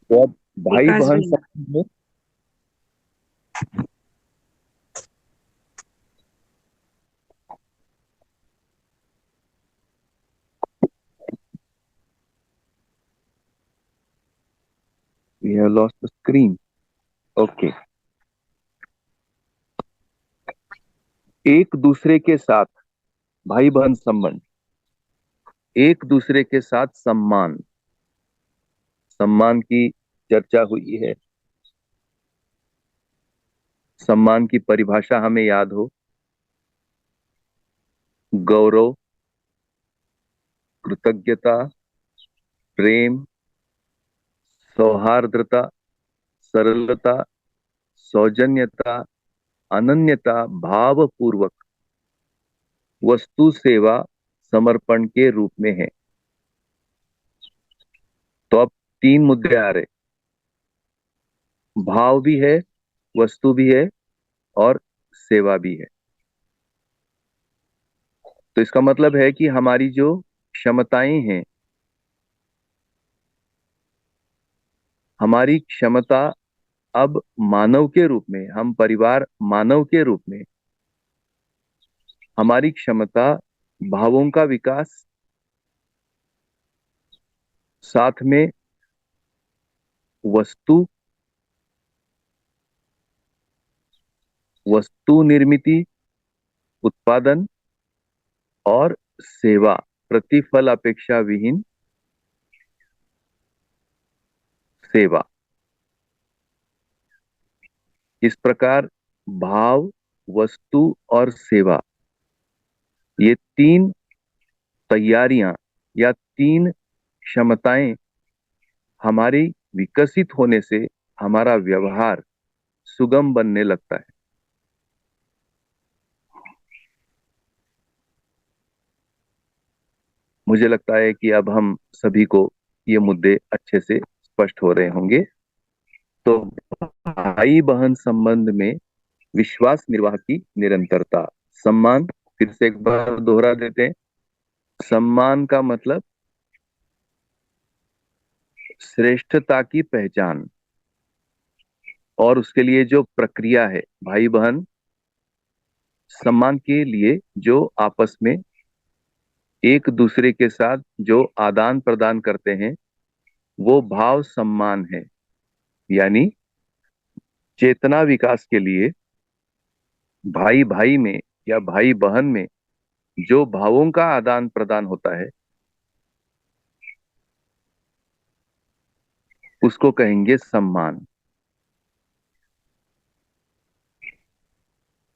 तो अब भाई बहन संबंध में we have lost the screen. Okay. एक दूसरे के साथ भाई बहन संबंध, एक दूसरे के साथ सम्मान, सम्मान की चर्चा हुई है। सम्मान की परिभाषा हमें याद हो: गौरव, कृतज्ञता, प्रेम, सौहार्द्रता, सरलता, सौजन्यता, अनन्यता, भावपूर्वक वस्तु सेवा समर्पण के रूप में है। तो अब तीन मुद्दे आ रहे, भाव भी है, वस्तु भी है, और सेवा भी है। तो इसका मतलब है कि हमारी जो क्षमताएं हैं, हमारी क्षमता अब मानव के रूप में, हम परिवार मानव के रूप में, हमारी क्षमता भावों का विकास, साथ में वस्तु वस्तु निर्मिति, उत्पादन और सेवा, प्रतिफल अपेक्षा विहीन सेवा। इस प्रकार भाव, वस्तु और सेवा, ये तीन तैयारियां या तीन क्षमताएं हमारी विकसित होने से हमारा व्यवहार सुगम बनने लगता है। मुझे लगता है कि अब हम सभी को ये मुद्दे अच्छे से स्पष्ट हो रहे होंगे। तो भाई बहन संबंध में विश्वास निर्वाह की निरंतरता, सम्मान, फिर से एक बार दोहरा देते हैं। सम्मान का मतलब श्रेष्ठता की पहचान, और उसके लिए जो प्रक्रिया है, भाई बहन सम्मान के लिए जो आपस में एक दूसरे के साथ जो आदान प्रदान करते हैं, वो भाव सम्मान है। यानी चेतना विकास के लिए भाई भाई में या भाई बहन में जो भावों का आदान प्रदान होता है, उसको कहेंगे सम्मान।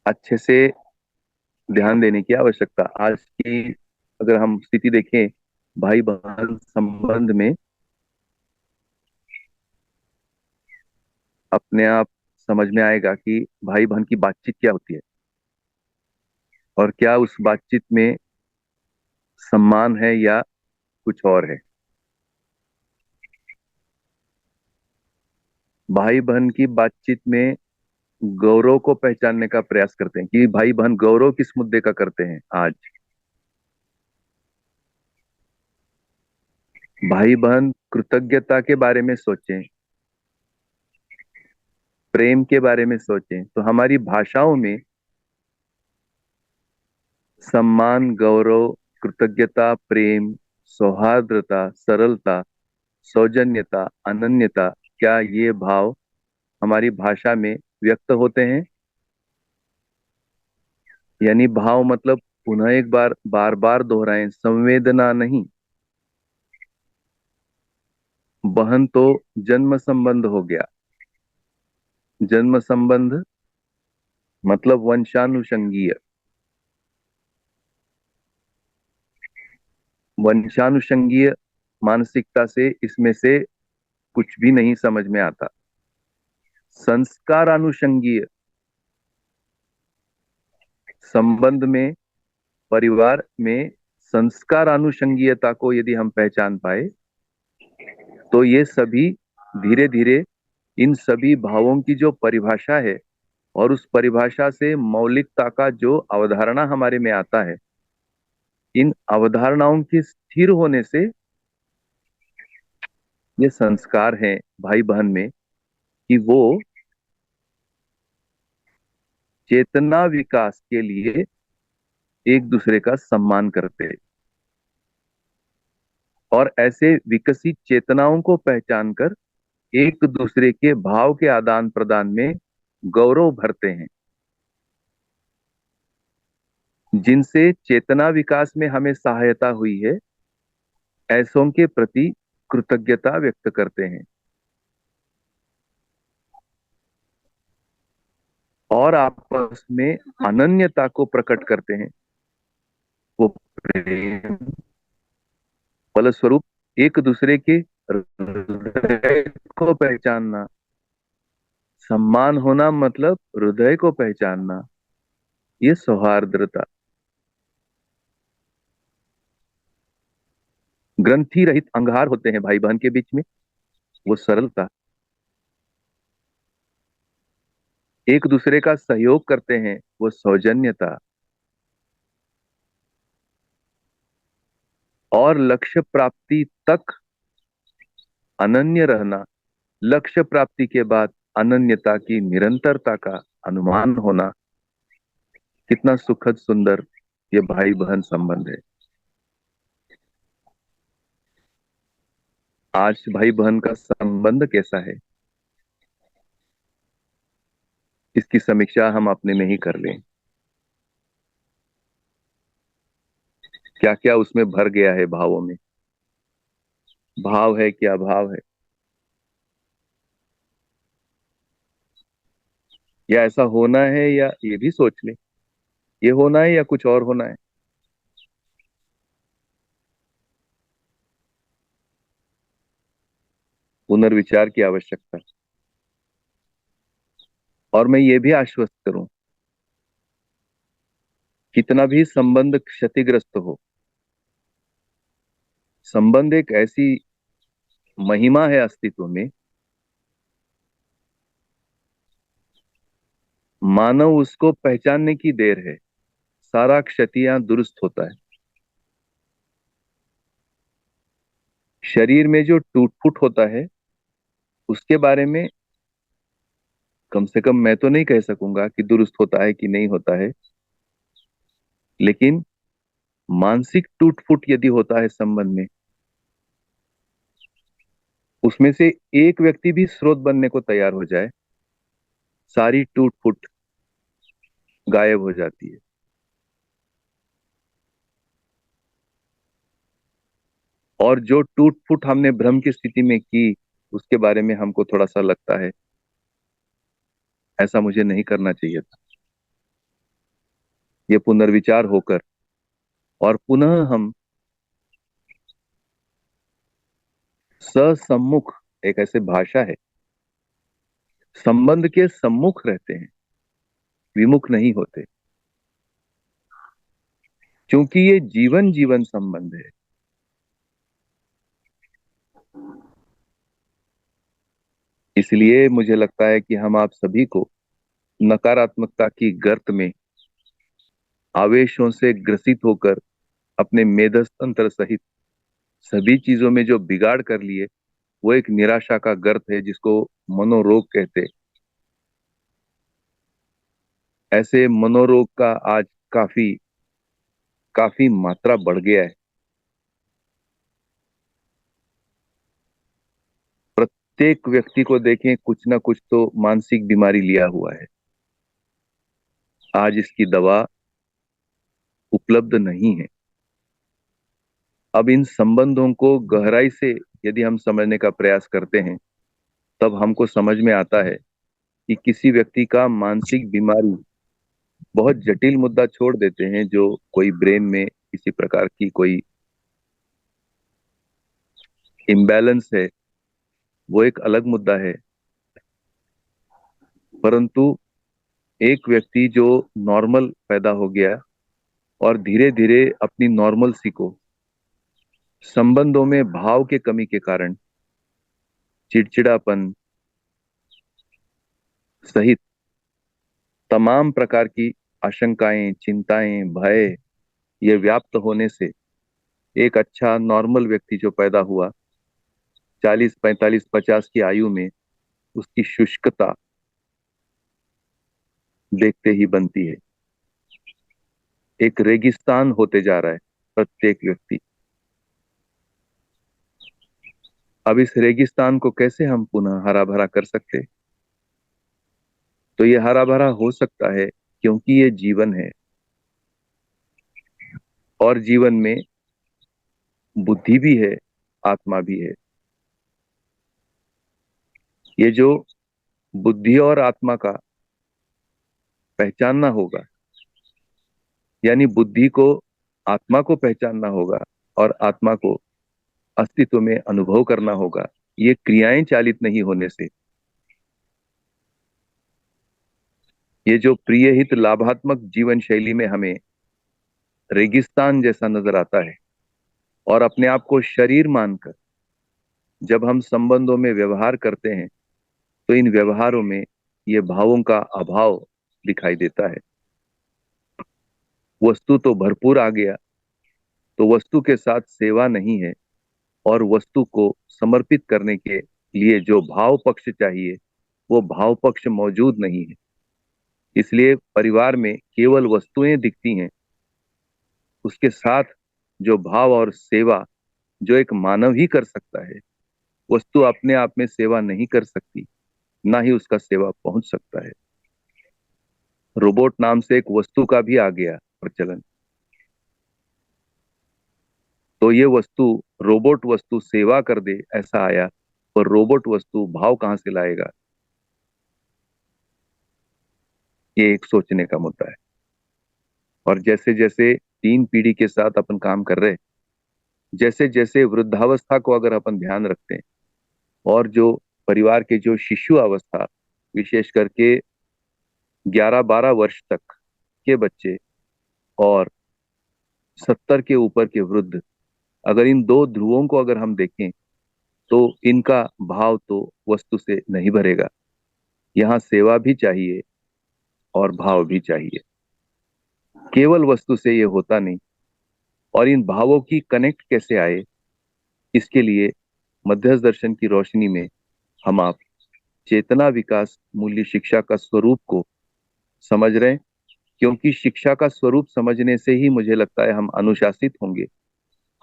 अच्छे से ध्यान देने की आवश्यकता। आज की अगर हम स्थिति देखें भाई बहन संबंध में, अपने आप समझ में आएगा कि भाई बहन की बातचीत क्या होती है और क्या उस बातचीत में सम्मान है या कुछ और है। भाई बहन की बातचीत में गौरव को पहचानने का प्रयास करते हैं कि भाई बहन गौरव किस मुद्दे का करते हैं। आज भाई बहन कृतज्ञता के बारे में सोचें, प्रेम के बारे में सोचें, तो हमारी भाषाओं में सम्मान, गौरव, कृतज्ञता, प्रेम, सौहार्द्रता, सरलता, सौजन्यता, अनन्यता, क्या ये भाव हमारी भाषा में व्यक्त होते हैं? यानी भाव मतलब पुनः एक बार बार बार दोहराएं, संवेदना नहीं। बहन तो जन्म संबंध हो गया। जन्म संबंध मतलब वंशानुषंगीय। वंशानुषंगीय मानसिकता से इसमें से कुछ भी नहीं समझ में आता। संस्कार अनुषंगीय संबंध में, परिवार में संस्कार अनुषंगीयता को यदि हम पहचान पाए, तो ये सभी धीरे धीरे इन सभी भावों की जो परिभाषा है और उस परिभाषा से मौलिकता का जो अवधारणा हमारे में आता है, इन अवधारणाओं के स्थिर होने से ये संस्कार हैं भाई बहन में कि वो चेतना विकास के लिए एक दूसरे का सम्मान करते हैं और ऐसे विकसित चेतनाओं को पहचान कर एक दूसरे के भाव के आदान प्रदान में गौरव भरते हैं, जिनसे चेतना विकास में हमें सहायता हुई है, ऐसों के प्रति कृतज्ञता व्यक्त करते हैं और आपस में अनन्यता को प्रकट करते हैं। वो प्रेम फलस्वरूप एक दूसरे के हृदय को पहचानना, सम्मान होना मतलब हृदय को पहचानना, ये सौहार्द्रता। ग्रंथि रहित अंगार होते हैं भाई बहन के बीच में, वो सरलता। एक दूसरे का सहयोग करते हैं, वो सौजन्यता। और लक्ष्य प्राप्ति तक अनन्य रहना, लक्ष्य प्राप्ति के बाद अनन्यता की निरंतरता का अनुमान होना, कितना सुखद सुंदर ये भाई बहन संबंध है। आज भाई बहन का संबंध कैसा है, इसकी समीक्षा हम अपने में ही कर लें। क्या क्या उसमें भर गया है, भावों में भाव है क्या भाव है, या ऐसा होना है, या ये भी सोच ले ये होना है या कुछ और होना है। पुनर्विचार की आवश्यकता है। और मैं ये भी आश्वस्त करूं, कितना भी संबंध क्षतिग्रस्त हो, संबंध एक ऐसी महिमा है अस्तित्व में, मानव उसको पहचानने की देर है, सारा क्षतियां दुरुस्त होता है। शरीर में जो टूट फूट होता है उसके बारे में कम से कम मैं तो नहीं कह सकूंगा कि दुरुस्त होता है कि नहीं होता है, लेकिन मानसिक टूट फूट यदि होता है संबंध में, उसमें से एक व्यक्ति भी स्रोत बनने को तैयार हो जाए, सारी टूट फूट गायब हो जाती है। और जो टूट फूट हमने भ्रम की स्थिति में की, उसके बारे में हमको थोड़ा सा लगता है ऐसा मुझे नहीं करना चाहिए था। ये पुनर्विचार होकर और पुनः हम ससम्मुख, एक ऐसे भाषा है, संबंध के सम्मुख रहते हैं, विमुख नहीं होते, क्योंकि ये जीवन जीवन संबंध है। इसलिए मुझे लगता है कि हम आप सभी को नकारात्मकता की गर्त में आवेशों से ग्रसित होकर अपने मेधस्तंत्र सहित सभी चीजों में जो बिगाड़ कर लिए, वो एक निराशा का गर्त है जिसको मनोरोग कहते। ऐसे मनोरोग का आज काफी काफी मात्रा बढ़ गया है। प्रत्येक व्यक्ति को देखें, कुछ ना कुछ तो मानसिक बीमारी लिया हुआ है। आज इसकी दवा उपलब्ध नहीं है। अब इन संबंधों को गहराई से यदि हम समझने का प्रयास करते हैं, तब हमको समझ में आता है कि किसी व्यक्ति का मानसिक बीमारी, बहुत जटिल मुद्दा छोड़ देते हैं, जो कोई ब्रेन में किसी प्रकार की कोई इम्बैलेंस है, वो एक अलग मुद्दा है। परंतु एक व्यक्ति जो नॉर्मल पैदा हो गया और धीरे धीरे अपनी नॉर्मलसी को संबंधों में भाव के कमी के कारण चिड़चिड़ापन सहित तमाम प्रकार की आशंकाएं, चिंताएं, भय, ये व्याप्त होने से एक अच्छा नॉर्मल व्यक्ति जो पैदा हुआ 40, 45, 50 की आयु में, उसकी शुष्कता देखते ही बनती है। एक रेगिस्तान होते जा रहा है प्रत्येक व्यक्ति। अब इस रेगिस्तान को कैसे हम पुनः हरा भरा कर सकते? तो ये हरा भरा हो सकता है क्योंकि ये जीवन है, और जीवन में बुद्धि भी है, आत्मा भी है। ये जो बुद्धि और आत्मा का पहचानना होगा, यानी बुद्धि को आत्मा को पहचानना होगा और आत्मा को अस्तित्व में अनुभव करना होगा, ये क्रियाएं चालित नहीं होने से, ये जो प्रिय हित लाभात्मक जीवन शैली में हमें रेगिस्तान जैसा नजर आता है, और अपने आप को शरीर मानकर जब हम संबंधों में व्यवहार करते हैं, तो इन व्यवहारों में ये भावों का अभाव दिखाई देता है। वस्तु तो भरपूर आ गया, तो वस्तु के साथ सेवा नहीं है, और वस्तु को समर्पित करने के लिए जो भाव पक्ष चाहिए वो भाव पक्ष मौजूद नहीं है। इसलिए परिवार में केवल वस्तुएं दिखती हैं, उसके साथ जो भाव और सेवा जो एक मानव ही कर सकता है। वस्तु अपने आप में सेवा नहीं कर सकती, ना ही उसका सेवा पहुंच सकता है। रोबोट नाम से एक वस्तु का भी आ गया प्रचलन। तो ये वस्तु, रोबोट वस्तु सेवा कर दे ऐसा आया, पर रोबोट वस्तु भाव कहां से लाएगा? ये एक सोचने का मुद्दा है। और जैसे जैसे 3 पीढ़ी के साथ अपन काम कर रहे, जैसे जैसे वृद्धावस्था को अगर अपन ध्यान रखते हैं, और जो परिवार के जो शिशु अवस्था, विशेष करके 11-12 वर्ष तक के बच्चे और 70 के ऊपर के वृद्ध, अगर इन दो ध्रुवों को अगर हम देखें तो इनका भाव तो वस्तु से नहीं भरेगा। यहाँ सेवा भी चाहिए और भाव भी चाहिए। केवल वस्तु से ये होता नहीं। और इन भावों की कनेक्ट कैसे आए, इसके लिए मध्यस्थ दर्शन की रोशनी में हम आप चेतना विकास मूल्य शिक्षा का स्वरूप को समझ रहे हैं। क्योंकि शिक्षा का स्वरूप समझने से ही मुझे लगता है हम अनुशासित होंगे।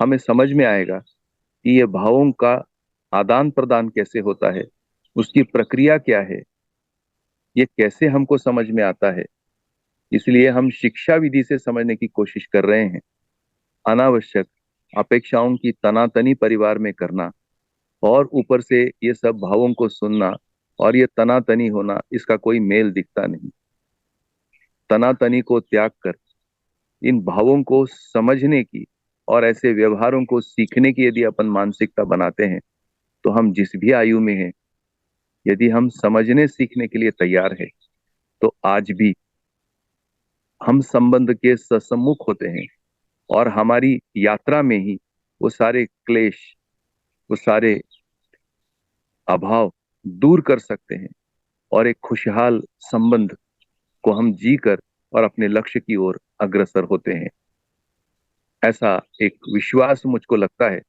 हमें समझ में आएगा कि ये भावों का आदान प्रदान कैसे होता है, उसकी प्रक्रिया क्या है, ये कैसे हमको समझ में आता है। इसलिए हम शिक्षा विधि से समझने की कोशिश कर रहे हैं। अनावश्यक अपेक्षाओं की तनातनी परिवार में करना और ऊपर से ये सब भावों को सुनना और ये तनातनी होना, इसका कोई मेल दिखता नहीं। तनातनी को त्याग कर इन भावों को समझने की और ऐसे व्यवहारों को सीखने की यदि अपन मानसिकता बनाते हैं, तो हम जिस भी आयु में हैं, यदि हम समझने सीखने के लिए तैयार हैं, तो आज भी हम संबंध के ससम्मुख होते हैं और हमारी यात्रा में ही वो सारे क्लेश, वो सारे अभाव दूर कर सकते हैं और एक खुशहाल संबंध को हम जीकर और अपने लक्ष्य की ओर अग्रसर होते हैं। ऐसा एक विश्वास मुझको लगता है।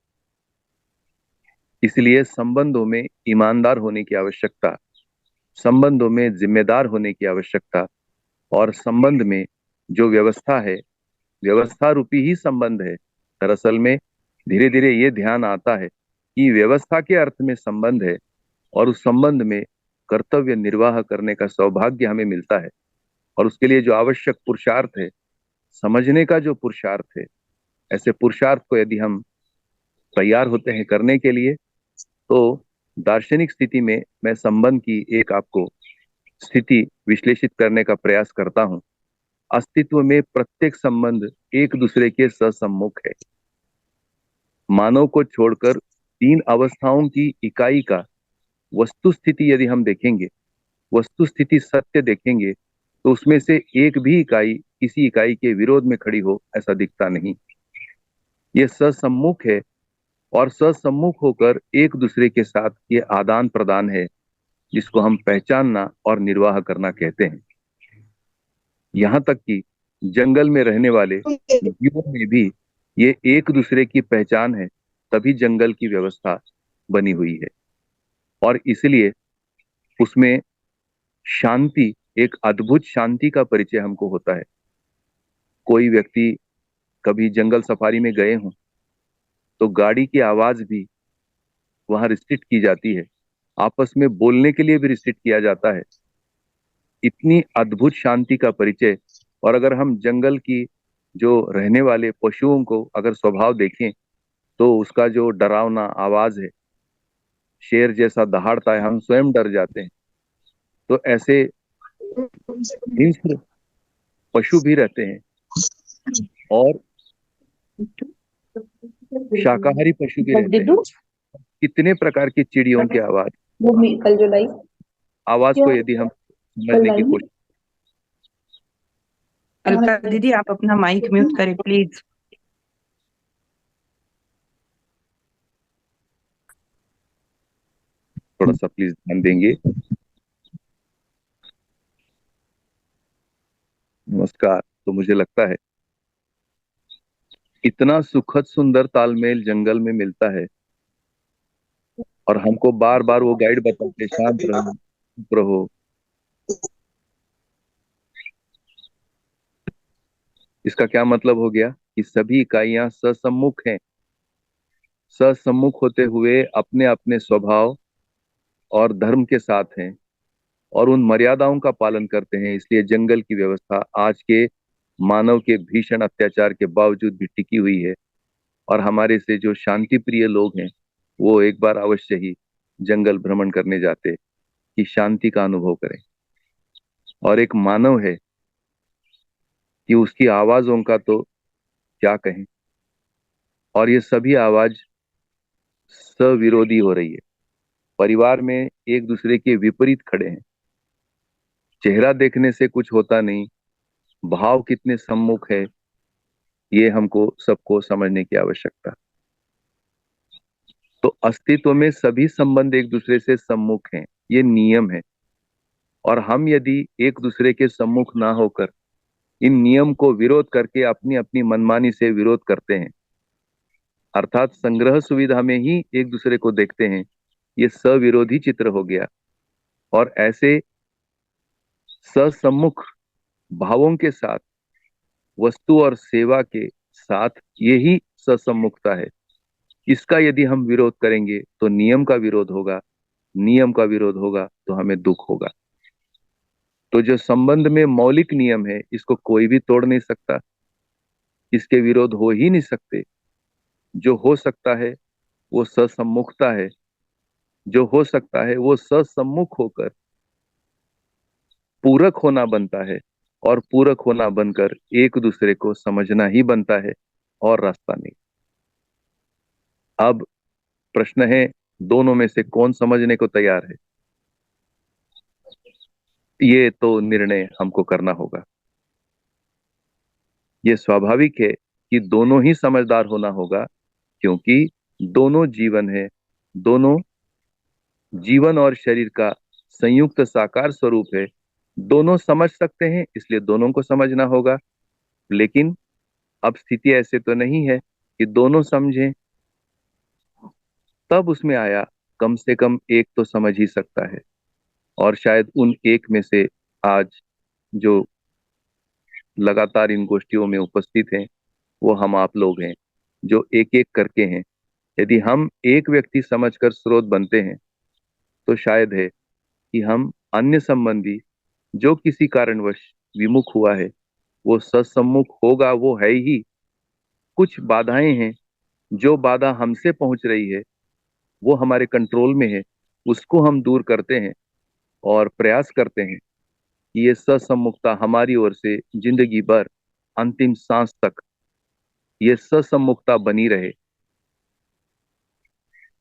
इसलिए संबंधों में ईमानदार होने की आवश्यकता, संबंधों में जिम्मेदार होने की आवश्यकता, और संबंध में जो व्यवस्था है, व्यवस्था रूपी ही संबंध है। दरअसल में धीरे धीरे ये ध्यान आता है कि व्यवस्था के अर्थ में संबंध है और उस संबंध में कर्तव्य निर्वाह करने का सौभाग्य हमें मिलता है। और उसके लिए जो आवश्यक पुरुषार्थ है, समझने का जो पुरुषार्थ है, ऐसे पुरुषार्थ को यदि हम तैयार होते हैं करने के लिए, तो दार्शनिक स्थिति में मैं संबंध की एक आपको स्थिति विश्लेषित करने का प्रयास करता हूं। अस्तित्व में प्रत्येक संबंध एक दूसरे के ससम्मुख है। मानव को छोड़कर 3 अवस्थाओं की इकाई का वस्तु स्थिति यदि हम देखेंगे, वस्तु स्थिति सत्य देखेंगे, तो उसमें से एक भी इकाई किसी इकाई के विरोध में खड़ी हो ऐसा दिखता नहीं। ये ससम्मुख है और ससम्मुख होकर एक दूसरे के साथ ये आदान प्रदान है, जिसको हम पहचानना और निर्वाह करना कहते हैं। यहाँ तक कि जंगल में रहने वाले जीवों में भी ये एक दूसरे की पहचान है, तभी जंगल की व्यवस्था बनी हुई है। और इसलिए उसमें शांति, एक अद्भुत शांति का परिचय हमको होता है। कोई व्यक्ति कभी जंगल सफारी में गए हों तो गाड़ी की आवाज भी वहां रिस्ट्रिक्ट की जाती है, आपस में बोलने के लिए भी रिस्ट्रिक्ट किया जाता है। इतनी अद्भुत शांति का परिचय। और अगर हम जंगल की जो रहने वाले पशुओं को अगर स्वभाव देखें, तो उसका जो डरावना आवाज है, शेर जैसा दहाड़ता है, हम स्वयं डर जाते हैं। तो ऐसे हिंस्र पशु भी रहते हैं और शाकाहारी पशु भी रहते हैं। कितने प्रकार की चिड़ियों की आवाज, कल जो लाई आवाज को यदि हम समझने की कोशिश। अलका दीदी, आप अपना माइक म्यूट करें प्लीज। थोड़ा सा प्लीज ध्यान देंगे। नमस्कार। तो मुझे लगता है इतना सुखद सुंदर तालमेल जंगल में मिलता है, और हमको बार बार वो गाइड बताते शांत रहो, चुप रहो। इसका क्या मतलब हो गया कि सभी इकाइयां ससम्मुख हैं, ससम्मुख होते हुए अपने अपने स्वभाव और धर्म के साथ हैं और उन मर्यादाओं का पालन करते हैं। इसलिए जंगल की व्यवस्था आज के मानव के भीषण अत्याचार के बावजूद भी टिकी हुई है। और हमारे से जो शांति प्रिय लोग हैं वो एक बार अवश्य ही जंगल भ्रमण करने जाते कि शांति का अनुभव करें। और एक मानव है कि उसकी आवाजों का तो क्या कहें, और ये सभी आवाज सविरोधी हो रही है। परिवार में एक दूसरे के विपरीत खड़े हैं। चेहरा देखने से कुछ होता नहीं, भाव कितने सम्मुख है ये हमको सबको समझने की आवश्यकता। तो अस्तित्व में सभी संबंध एक दूसरे से सम्मुख हैं, ये नियम है। और हम यदि एक दूसरे के सम्मुख ना होकर इन नियम को विरोध करके अपनी अपनी मनमानी से विरोध करते हैं, अर्थात संग्रह सुविधा में ही एक दूसरे को देखते हैं, ये सविरोधी चित्र हो गया। और ऐसे ससम्मुख भावों के साथ वस्तु और सेवा के साथ यही ससम्मुखता है। इसका यदि हम विरोध करेंगे तो नियम का विरोध होगा, नियम का विरोध होगा तो हमें दुख होगा। तो जो संबंध में मौलिक नियम है इसको कोई भी तोड़ नहीं सकता, इसके विरोध हो ही नहीं सकते। जो हो सकता है वो ससम्मुखता है, जो हो सकता है वो ससम्मुख होकर पूरक होना बनता है, और पूरक होना बनकर एक दूसरे को समझना ही बनता है और रास्ता नहीं। अब प्रश्न है दोनों में से कौन समझने को तैयार है? ये तो निर्णय हमको करना होगा। ये स्वाभाविक है कि दोनों ही समझदार होना होगा, क्योंकि दोनों जीवन है, दोनों जीवन और शरीर का संयुक्त साकार स्वरूप है। दोनों समझ सकते हैं, इसलिए दोनों को समझना होगा। लेकिन अब स्थिति ऐसे तो नहीं है कि दोनों समझें। तब उसमें आया कम से कम एक तो समझ ही सकता है, और शायद उन एक में से आज जो लगातार इन गोष्ठियों में उपस्थित हैं वो हम आप लोग हैं जो एक एक करके हैं। यदि हम एक व्यक्ति समझकर स्रोत बनते हैं तो शायद है कि हम अन्य संबंधी जो किसी कारणवश विमुख हुआ है वो सत्सम्मुख होगा, वो है ही। कुछ बाधाएं हैं, जो बाधा हमसे पहुंच रही है वो हमारे कंट्रोल में है, उसको हम दूर करते हैं और प्रयास करते हैं कि ये सत्सम्मुखता हमारी ओर से जिंदगी भर अंतिम सांस तक ये सत्सम्मुखता बनी रहे।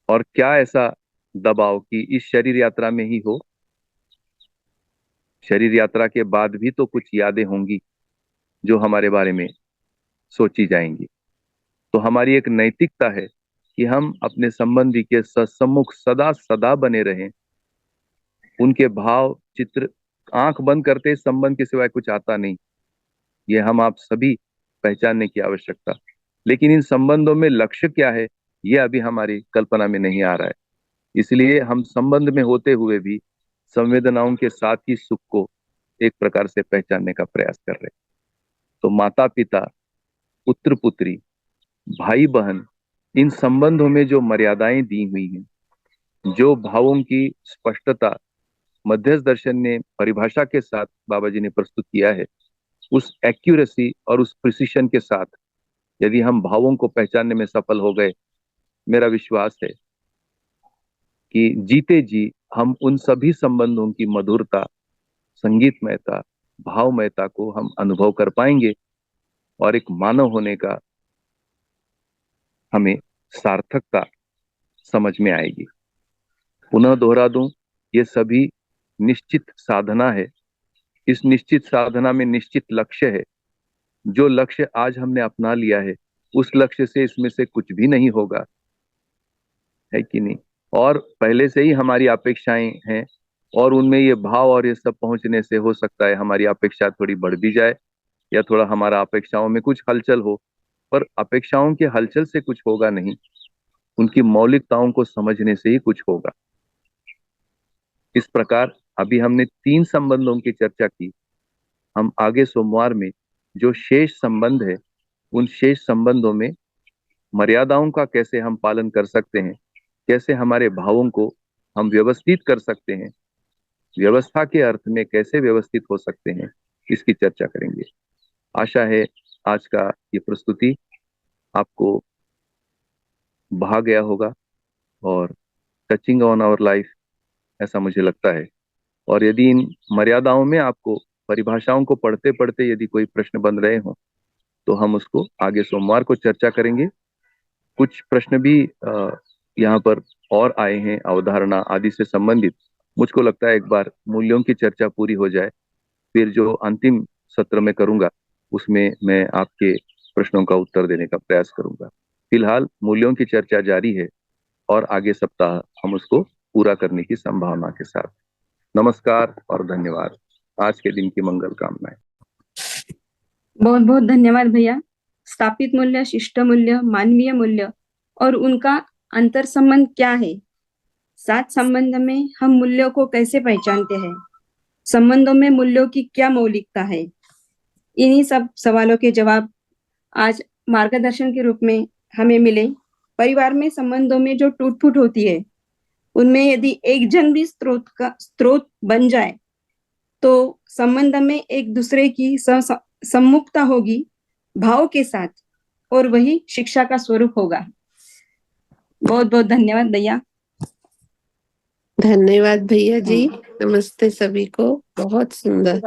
और क्या ऐसा दबाव कि इस शरीर यात्रा में ही हो? शरीर यात्रा के बाद भी तो कुछ यादें होंगी जो हमारे बारे में सोची जाएंगी। तो हमारी एक नैतिकता है कि हम अपने संबंधी के सत्सम्मुख सदा सदा बने रहें। उनके भाव चित्र आंख बंद करते संबंध के सिवाय कुछ आता नहीं, ये हम आप सभी पहचानने की आवश्यकता। लेकिन इन संबंधों में लक्ष्य क्या है ये अभी हमारी कल्पना में नहीं आ रहा है। इसलिए हम संबंध में होते हुए भी संवेदनाओं के साथ ही सुख को एक प्रकार से पहचानने का प्रयास कर रहे हैं। तो माता पिता, पुत्र पुत्री, भाई बहन, इन संबंधों में जो मर्यादाएं दी हुई हैं, जो भावों की स्पष्टता मध्यस्थ दर्शन ने परिभाषा के साथ बाबा जी ने प्रस्तुत किया है, उस एक्यूरेसी और उस प्रिसिशन के साथ यदि हम भावों को पहचानने में सफल हो गए, मेरा विश्वास है कि जीते जी हम उन सभी संबंधों की मधुरता, संगीतमयता, भावमयता को हम अनुभव कर पाएंगे और एक मानव होने का हमें सार्थकता समझ में आएगी। पुनः दोहरा दूं, ये सभी निश्चित साधना है। इस निश्चित साधना में निश्चित लक्ष्य है। जो लक्ष्य आज हमने अपना लिया है उस लक्ष्य से इसमें से कुछ भी नहीं होगा, है कि नहीं? और पहले से ही हमारी अपेक्षाएं हैं, और उनमें ये भाव और ये सब पहुंचने से हो सकता है हमारी अपेक्षा थोड़ी बढ़ भी जाए, या थोड़ा हमारा अपेक्षाओं में कुछ हलचल हो, पर अपेक्षाओं के हलचल से कुछ होगा नहीं, उनकी मौलिकताओं को समझने से ही कुछ होगा। इस प्रकार अभी हमने 3 संबंधों की चर्चा की। हम आगे सोमवार में जो शेष संबंध है, उन शेष संबंधों में मर्यादाओं का कैसे हम पालन कर सकते हैं, कैसे हमारे भावों को हम व्यवस्थित कर सकते हैं, व्यवस्था के अर्थ में कैसे व्यवस्थित हो सकते हैं, इसकी चर्चा करेंगे। आशा है आज का ये प्रस्तुति आपको भा गया होगा और टचिंग ऑन आवर लाइफ, ऐसा मुझे लगता है। और यदि इन मर्यादाओं में आपको परिभाषाओं को पढ़ते पढ़ते यदि कोई प्रश्न बन रहे हो तो हम उसको आगे सोमवार को चर्चा करेंगे। कुछ प्रश्न भी यहाँ पर और आए हैं अवधारणा आदि से संबंधित। मुझको लगता है एक बार मूल्यों की चर्चा पूरी हो जाए, फिर जो अंतिम सत्र में करूंगा उसमें मैं आपके प्रश्नों का उत्तर देने का प्रयास करूंगा। फिलहाल मूल्यों की चर्चा जारी है और आगे सप्ताह हम उसको पूरा करने की संभावना के साथ। नमस्कार और धन्यवाद। आज के दिन की मंगल कामनाएं। बहुत बहुत धन्यवाद भैया। स्थापित मूल्य, शिष्ट मूल्य, मानवीय मूल्य और उनका अंतर संबंध क्या है, 7 संबंध में हम मूल्यों को कैसे पहचानते हैं, संबंधों में मूल्यों की क्या मौलिकता है, इन्हीं सब सवालों के जवाब आज मार्गदर्शन के रूप में हमें मिले। परिवार में संबंधों में जो टूट फूट होती है, उनमें यदि एक जन भी स्रोत बन जाए तो संबंध में एक दूसरे की सम्मुखता होगी भाव के साथ, और वही शिक्षा का स्वरूप होगा। बहुत बहुत धन्यवाद भैया। धन्यवाद भैया जी। नमस्ते सभी को। बहुत सुंदर।